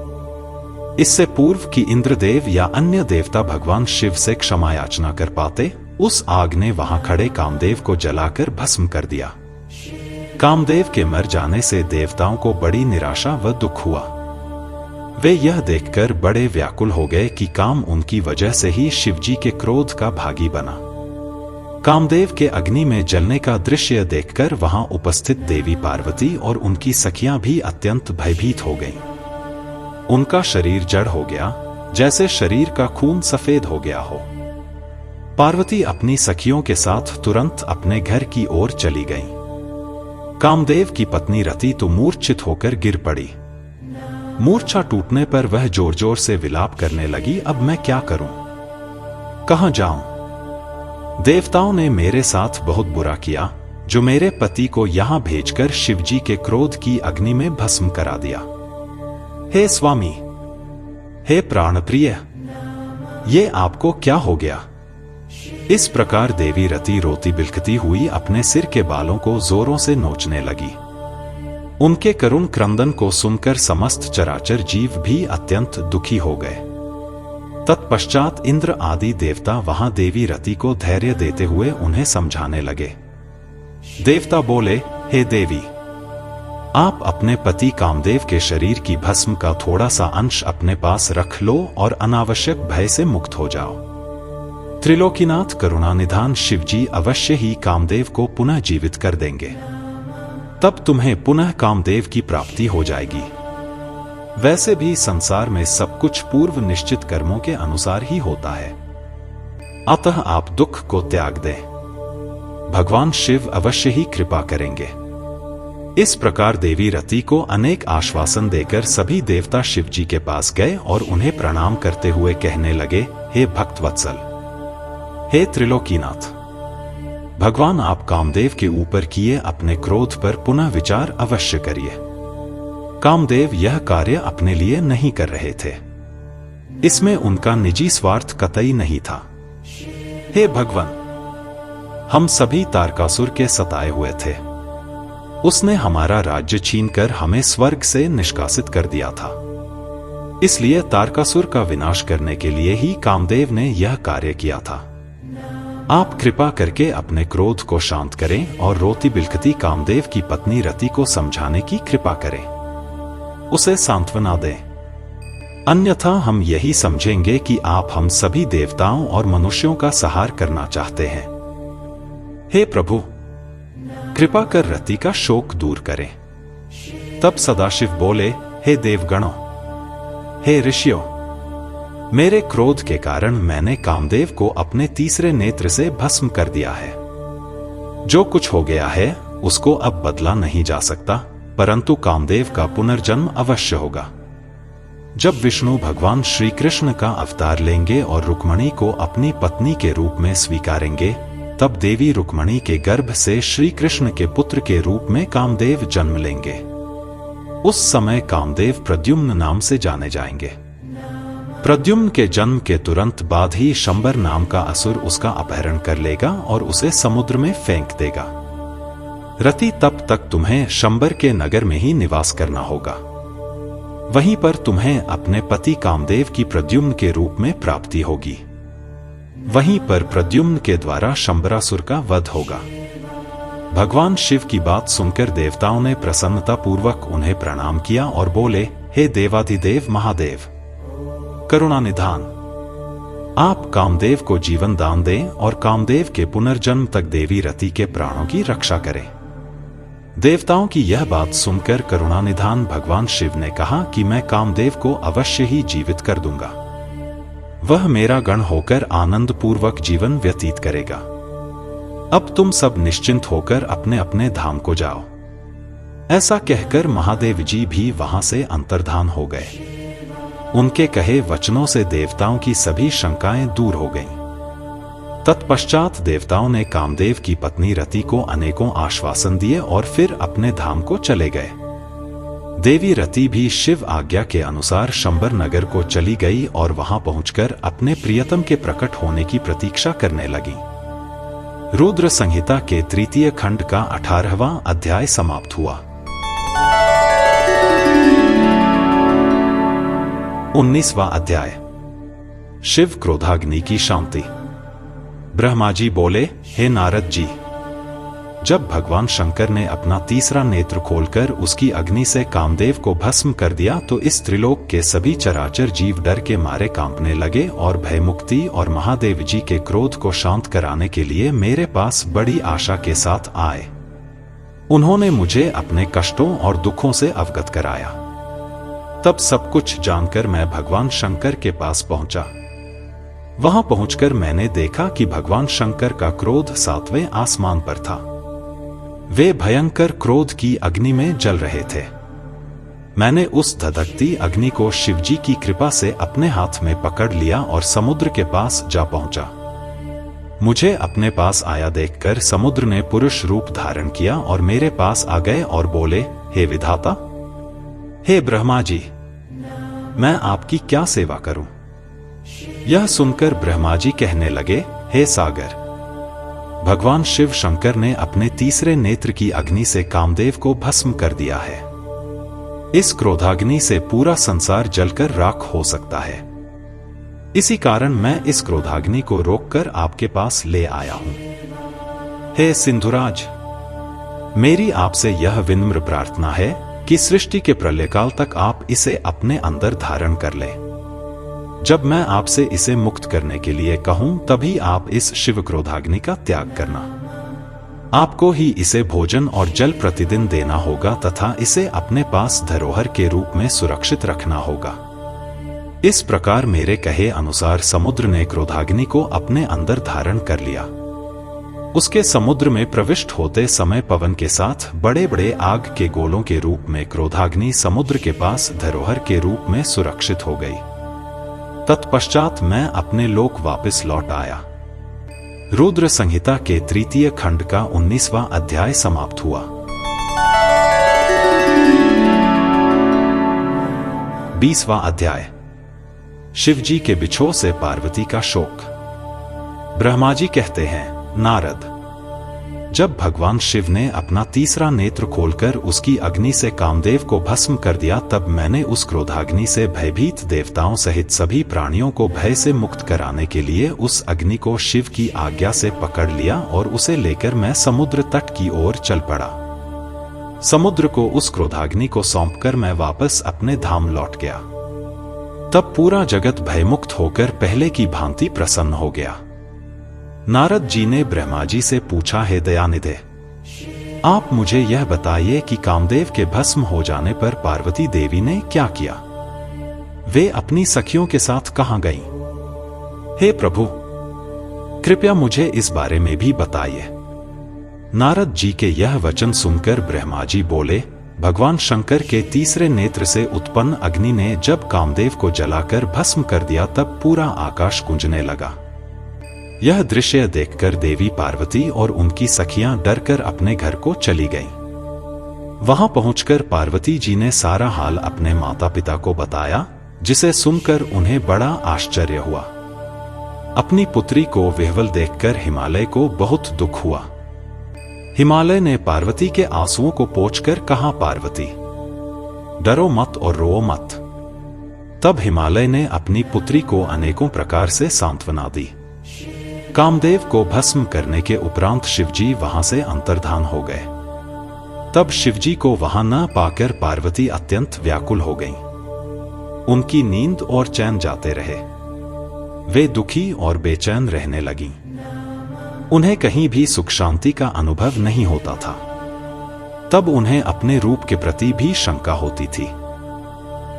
इससे पूर्व कि इंद्रदेव या अन्य देवता भगवान शिव से क्षमा याचना कर पाते, उस आग ने वहां खड़े कामदेव को जलाकर भस्म कर दिया। कामदेव के मर जाने से देवताओं को बड़ी निराशा व दुख हुआ। वे यह देखकर बड़े व्याकुल हो गए कि काम उनकी वजह से ही शिवजी के क्रोध का भागी बना। कामदेव के अग्नि में जलने का दृश्य देखकर वहां उपस्थित देवी पार्वती और उनकी सखियां भी अत्यंत भयभीत हो गईं। उनका शरीर जड़ हो गया, जैसे शरीर का खून सफेद हो गया हो। पार्वती अपनी सखियों के साथ तुरंत अपने घर की ओर चली गईं। कामदेव की पत्नी रति तो मूर्छित होकर गिर पड़ी। मूर्छा टूटने पर वह जोर जोर से विलाप करने लगी, अब मैं क्या करूं, कहां जाऊं? देवताओं ने मेरे साथ बहुत बुरा किया, जो मेरे पति को यहां भेजकर शिवजी के क्रोध की अग्नि में भस्म करा दिया। हे स्वामी, हे प्राणप्रिय, ये आपको क्या हो गया? इस प्रकार देवी रति रोती बिलखती हुई अपने सिर के बालों को जोरों से नोचने लगी। उनके करुण क्रंदन को सुनकर समस्त चराचर जीव भी अत्यंत दुखी हो गए। तत्पश्चात इंद्र आदि देवता वहां देवी रति को धैर्य देते हुए उन्हें समझाने लगे। देवता बोले, हे देवी, आप अपने पति कामदेव के शरीर की भस्म का थोड़ा सा अंश अपने पास रख लो और अनावश्यक भय से मुक्त हो जाओ। त्रिलोकीनाथ करुणानिधान शिवजी अवश्य ही कामदेव को पुनः जीवित कर देंगे। तब तुम्हें पुनः कामदेव की प्राप्ति हो जाएगी। वैसे भी संसार में सब कुछ पूर्व निश्चित कर्मों के अनुसार ही होता है, अतः आप दुख को त्याग दें। भगवान शिव अवश्य ही कृपा करेंगे। इस प्रकार देवी रति को अनेक आश्वासन देकर सभी देवता शिवजी के पास गए और उन्हें प्रणाम करते हुए कहने लगे, हे भक्तवत्सल, हे त्रिलोकीनाथ, भगवान आप कामदेव के ऊपर किए अपने क्रोध पर पुनः विचार अवश्य करिए। कामदेव यह कार्य अपने लिए नहीं कर रहे थे, इसमें उनका निजी स्वार्थ कतई नहीं था। हे भगवान, हम सभी तारकासुर के सताए हुए थे। उसने हमारा राज्य छीनकर हमें स्वर्ग से निष्कासित कर दिया था। इसलिए तारकासुर का विनाश करने के लिए ही कामदेव ने यह कार्य किया था। आप कृपा करके अपने क्रोध को शांत करें और रोती बिलखती कामदेव की पत्नी रति को समझाने की कृपा करें, उसे सांत्वना दें। अन्यथा हम यही समझेंगे कि आप हम सभी देवताओं और मनुष्यों का संहार करना चाहते हैं। हे प्रभु, कृपा कर रति का शोक दूर करें। तब सदाशिव बोले, हे देवगणों, हे ऋषियों, मेरे क्रोध के कारण मैंने कामदेव को अपने तीसरे नेत्र से भस्म कर दिया है। जो कुछ हो गया है उसको अब बदला नहीं जा सकता, परंतु कामदेव का पुनर्जन्म अवश्य होगा। जब विष्णु भगवान श्री कृष्ण का अवतार लेंगे और रुक्मणी को अपनी पत्नी के रूप में स्वीकारेंगे, तब देवी रुक्मणी के गर्भ से श्री कृष्ण के पुत्र के रूप में कामदेव जन्म लेंगे। उस समय कामदेव प्रद्युम्न नाम से जाने जाएंगे। प्रद्युम्न के जन्म के तुरंत बाद ही शंबर नाम का असुर उसका अपहरण कर लेगा और उसे समुद्र में फेंक देगा। रति, तब तक तुम्हें शंबर के नगर में ही निवास करना होगा। वहीं पर तुम्हें अपने पति कामदेव की प्रद्युम्न के रूप में प्राप्ति होगी। वहीं पर प्रद्युम्न के द्वारा शंबरासुर का वध होगा। भगवान शिव की बात सुनकर देवताओं ने प्रसन्नता पूर्वक उन्हें प्रणाम किया और बोले, हे देवाधिदेव महादेव, करुणानिधान, आप कामदेव को जीवन दान दें और कामदेव के पुनर्जन्म तक देवी रति के प्राणों की रक्षा करें। देवताओं की यह बात सुनकर करुणानिधान भगवान शिव ने कहा कि मैं कामदेव को अवश्य ही जीवित कर दूंगा। वह मेरा गण होकर आनंद पूर्वक जीवन व्यतीत करेगा। अब तुम सब निश्चिंत होकर अपने अपने धाम को जाओ। ऐसा कहकर महादेव जी भी वहां से अंतर्धान हो गए। उनके कहे वचनों से देवताओं की सभी शंकाएं दूर हो गईं। तत्पश्चात देवताओं ने कामदेव की पत्नी रति को अनेकों आश्वासन दिए और फिर अपने धाम को चले गए। देवी रति भी शिव आज्ञा के अनुसार शंबर नगर को चली गई और वहां पहुंचकर अपने प्रियतम के प्रकट होने की प्रतीक्षा करने लगी। रुद्र संहिता के तृतीय खंड का 18वां अध्याय समाप्त हुआ। 19वां अध्याय, शिव क्रोधाग्नि की शांति। ब्रह्मा जी बोले, हे नारद जी, जब भगवान शंकर ने अपना तीसरा नेत्र खोलकर उसकी अग्नि से कामदेव को भस्म कर दिया तो इस त्रिलोक के सभी चराचर जीव डर के मारे कांपने लगे और भयमुक्ति और महादेव जी के क्रोध को शांत कराने के लिए मेरे पास बड़ी आशा के साथ आए। उन्होंने मुझे अपने कष्टों और दुखों से अवगत कराया। तब सब कुछ जानकर मैं भगवान शंकर के पास पहुंचा। वहां पहुंचकर मैंने देखा कि भगवान शंकर का क्रोध 7वें आसमान पर था। वे भयंकर क्रोध की अग्नि में जल रहे थे। मैंने उस धधकती अग्नि को शिवजी की कृपा से अपने हाथ में पकड़ लिया और समुद्र के पास जा पहुंचा। मुझे अपने पास आया देखकर समुद्र ने पुरुष रूप धारण किया और मेरे पास आ गए और बोले, हे विधाता, हे ब्रह्मा जी, मैं आपकी क्या सेवा करूं? यह सुनकर ब्रह्मा जी कहने लगे, हे सागर, भगवान शिव शंकर ने अपने तीसरे नेत्र की अग्नि से कामदेव को भस्म कर दिया है। इस क्रोधाग्नि से पूरा संसार जलकर राख हो सकता है। इसी कारण मैं इस क्रोधाग्नि को रोककर आपके पास ले आया हूं। हे सिंधुराज, मेरी आपसे यह विनम्र प्रार्थना है कि सृष्टि के प्रलयकाल तक आप इसे अपने अंदर धारण कर लें। जब मैं आपसे इसे मुक्त करने के लिए कहूं तभी आप इस शिव क्रोधाग्नि का त्याग करना। आपको ही इसे भोजन और जल प्रतिदिन देना होगा तथा इसे अपने पास धरोहर के रूप में सुरक्षित रखना होगा। इस प्रकार मेरे कहे अनुसार समुद्र ने क्रोधाग्नि को अपने अंदर धारण कर लिया। उसके समुद्र में प्रविष्ट होते समय पवन के साथ बड़े बड़े आग के गोलों के रूप में क्रोधाग्नि समुद्र के पास धरोहर के रूप में सुरक्षित हो गई। तत्पश्चात मैं अपने लोक वापस लौट आया। रुद्र संहिता के तृतीय खंड का 19वां अध्याय समाप्त हुआ। 20वां अध्याय, शिवजी के बिछोह से पार्वती का शोक। ब्रह्मा जी कहते हैं, नारद, जब भगवान शिव ने अपना तीसरा नेत्र खोलकर उसकी अग्नि से कामदेव को भस्म कर दिया तब मैंने उस क्रोधाग्नि से भयभीत देवताओं सहित सभी प्राणियों को भय से मुक्त कराने के लिए उस अग्नि को शिव की आज्ञा से पकड़ लिया और उसे लेकर मैं समुद्र तट की ओर चल पड़ा। समुद्र को उस क्रोधाग्नि को सौंपकर मैं वापस अपने धाम लौट गया। तब पूरा जगत भयमुक्त होकर पहले की भांति प्रसन्न हो गया। नारद जी ने ब्रह्मा जी से पूछा, हे दयानिधे, आप मुझे यह बताइए कि कामदेव के भस्म हो जाने पर पार्वती देवी ने क्या किया? वे अपनी सखियों के साथ कहां गईं? हे प्रभु, कृपया मुझे इस बारे में भी बताइए। नारद जी के यह वचन सुनकर ब्रह्मा जी बोले, भगवान शंकर के तीसरे नेत्र से उत्पन्न अग्नि ने जब कामदेव को जलाकर भस्म कर दिया तब पूरा आकाश कुंजने लगा। यह दृश्य देखकर देवी पार्वती और उनकी सखियां डरकर अपने घर को चली गईं। वहां पहुंचकर पार्वती जी ने सारा हाल अपने माता पिता को बताया, जिसे सुनकर उन्हें बड़ा आश्चर्य हुआ। अपनी पुत्री को विह्वल देखकर हिमालय को बहुत दुख हुआ। हिमालय ने पार्वती के आंसुओं को पोंछकर कहा, पार्वती, डरो मत और रो मत। तब हिमालय ने अपनी पुत्री को अनेकों प्रकार से सांत्वना दी। कामदेव को भस्म करने के उपरांत शिवजी वहां से अंतर्धान हो गए। तब शिवजी को वहां न पाकर पार्वती अत्यंत व्याकुल हो गईं। उनकी नींद और चैन जाते रहे। वे दुखी और बेचैन रहने लगीं। उन्हें कहीं भी सुख शांति का अनुभव नहीं होता था। तब उन्हें अपने रूप के प्रति भी शंका होती थी।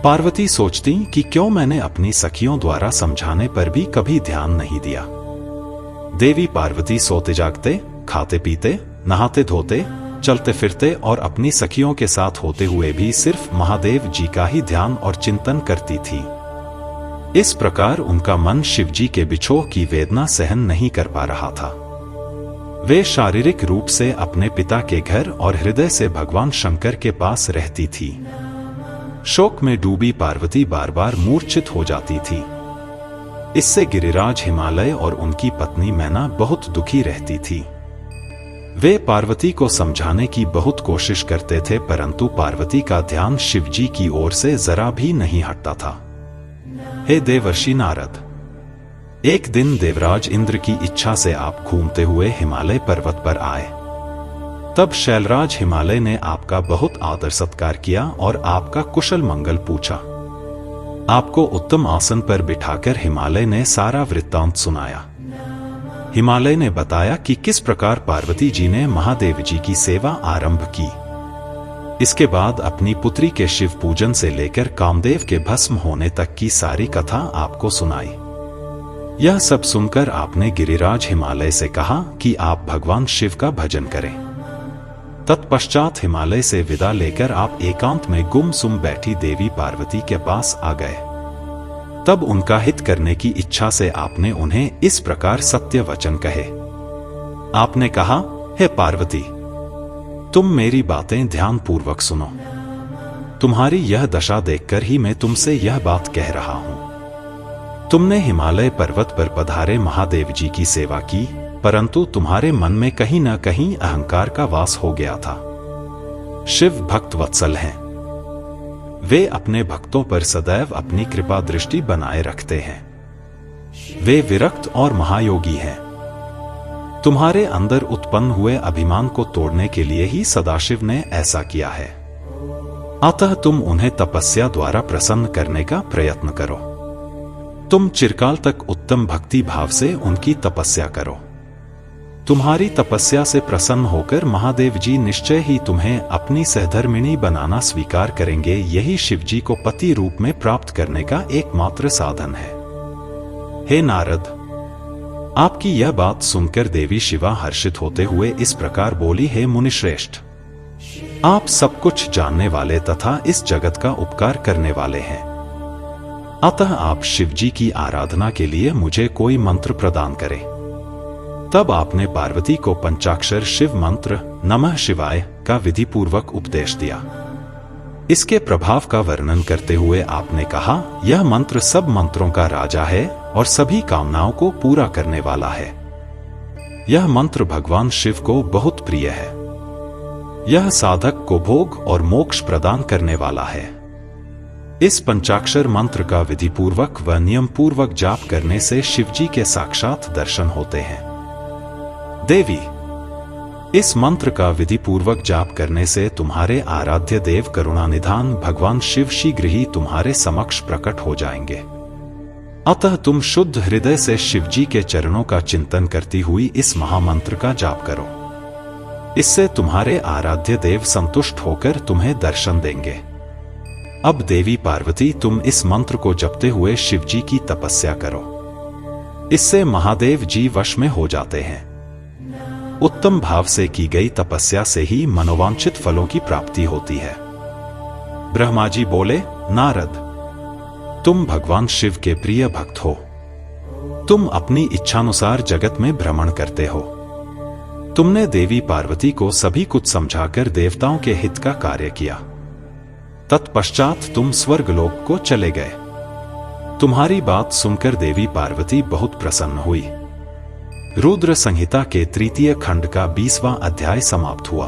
पार्वती सोचती कि क्यों मैंने अपनी सखियों द्वारा समझाने पर भी कभी ध्यान नहीं दिया। देवी पार्वती सोते जागते, खाते पीते, नहाते धोते, चलते फिरते और अपनी सखियों के साथ होते हुए भी सिर्फ महादेव जी का ही ध्यान और चिंतन करती थी। इस प्रकार उनका मन शिवजी के बिछोह की वेदना सहन नहीं कर पा रहा था। वे शारीरिक रूप से अपने पिता के घर और हृदय से भगवान शंकर के पास रहती थी। शोक में डूबी पार्वती बार बार मूर्छित हो जाती थी। इससे गिरिराज, हिमालय और उनकी पत्नी मैना बहुत दुखी रहती थी। वे पार्वती को समझाने की बहुत कोशिश करते थे, परंतु पार्वती का ध्यान शिवजी की ओर से जरा भी नहीं हटता था। हे देवर्षि नारद, एक दिन देवराज इंद्र की इच्छा से आप घूमते हुए हिमालय पर्वत पर आए। तब शैलराज हिमालय ने आपका बहुत आदर सत्कार किया और आपका कुशल मंगल पूछा। आपको उत्तम आसन पर बिठाकर हिमालय ने सारा वृत्तांत सुनाया। हिमालय ने बताया कि किस प्रकार पार्वती जी ने महादेव जी की सेवा आरंभ की। इसके बाद अपनी पुत्री के शिव पूजन से लेकर कामदेव के भस्म होने तक की सारी कथा आपको सुनाई। यह सब सुनकर आपने गिरिराज हिमालय से कहा कि आप भगवान शिव का भजन करें। तत्पश्चात हिमालय से विदा लेकर आप एकांत में गुमसुम बैठी देवी पार्वती के पास आ गए। तब उनका हित करने की इच्छा से आपने उन्हें इस प्रकार सत्य वचन कहे। आपने कहा, हे पार्वती, तुम मेरी बातें ध्यान पूर्वक सुनो। तुम्हारी यह दशा देखकर ही मैं तुमसे यह बात कह रहा हूं। तुमने हिमालय पर्वत पर पधारे महादेव जी की सेवा की, परंतु तुम्हारे मन में कहीं न कहीं अहंकार का वास हो गया था। शिव भक्त वत्सल हैं। वे अपने भक्तों पर सदैव अपनी कृपा दृष्टि बनाए रखते हैं। वे विरक्त और महायोगी हैं। तुम्हारे अंदर उत्पन्न हुए अभिमान को तोड़ने के लिए ही सदाशिव ने ऐसा किया है। अतः तुम उन्हें तपस्या द्वारा प्रसन्न करने का प्रयत्न करो। तुम चिरकाल तक उत्तम भक्ति भाव से उनकी तपस्या करो। तुम्हारी तपस्या से प्रसन्न होकर महादेव जी निश्चय ही तुम्हें अपनी सहधर्मिणी बनाना स्वीकार करेंगे। यही शिव जी को पति रूप में प्राप्त करने का एकमात्र साधन है। हे नारद, आपकी यह बात सुनकर देवी शिवा हर्षित होते हुए इस प्रकार बोली, हे मुनिश्रेष्ठ, आप सब कुछ जानने वाले तथा इस जगत का उपकार करने वाले हैं। अतः आप शिव जी की आराधना के लिए मुझे कोई मंत्र प्रदान करें। तब आपने पार्वती को पंचाक्षर शिव मंत्र नमः शिवाय का विधि पूर्वक उपदेश दिया। इसके प्रभाव का वर्णन करते हुए आपने कहा, यह मंत्र सब मंत्रों का राजा है और सभी कामनाओं को पूरा करने वाला है। यह मंत्र भगवान शिव को बहुत प्रिय है। यह साधक को भोग और मोक्ष प्रदान करने वाला है। इस पंचाक्षर मंत्र का विधि पूर्वक व नियम पूर्वक जाप करने से शिव जी के साक्षात दर्शन होते हैं। देवी, इस मंत्र का विधि पूर्वक जाप करने से तुम्हारे आराध्य देव करुणानिधान भगवान शिव शीघ्र ही तुम्हारे समक्ष प्रकट हो जाएंगे। अतः तुम शुद्ध हृदय से शिव जी के चरणों का चिंतन करती हुई इस महामंत्र का जाप करो। इससे तुम्हारे आराध्य देव संतुष्ट होकर तुम्हें दर्शन देंगे। अब देवी पार्वती, तुम इस मंत्र को जपते हुए शिव जी की तपस्या करो। इससे महादेव जी वश में हो जाते हैं। उत्तम भाव से की गई तपस्या से ही मनोवांछित फलों की प्राप्ति होती है। ब्रह्मा जी बोले, नारद, तुम भगवान शिव के प्रिय भक्त हो। तुम अपनी इच्छानुसार जगत में भ्रमण करते हो। तुमने देवी पार्वती को सभी कुछ समझाकर देवताओं के हित का कार्य किया। तत्पश्चात तुम स्वर्गलोक को चले गए। तुम्हारी बात सुनकर देवी पार्वती बहुत प्रसन्न हुई। रुद्र संहिता के तृतीय खंड का 20वां अध्याय समाप्त हुआ।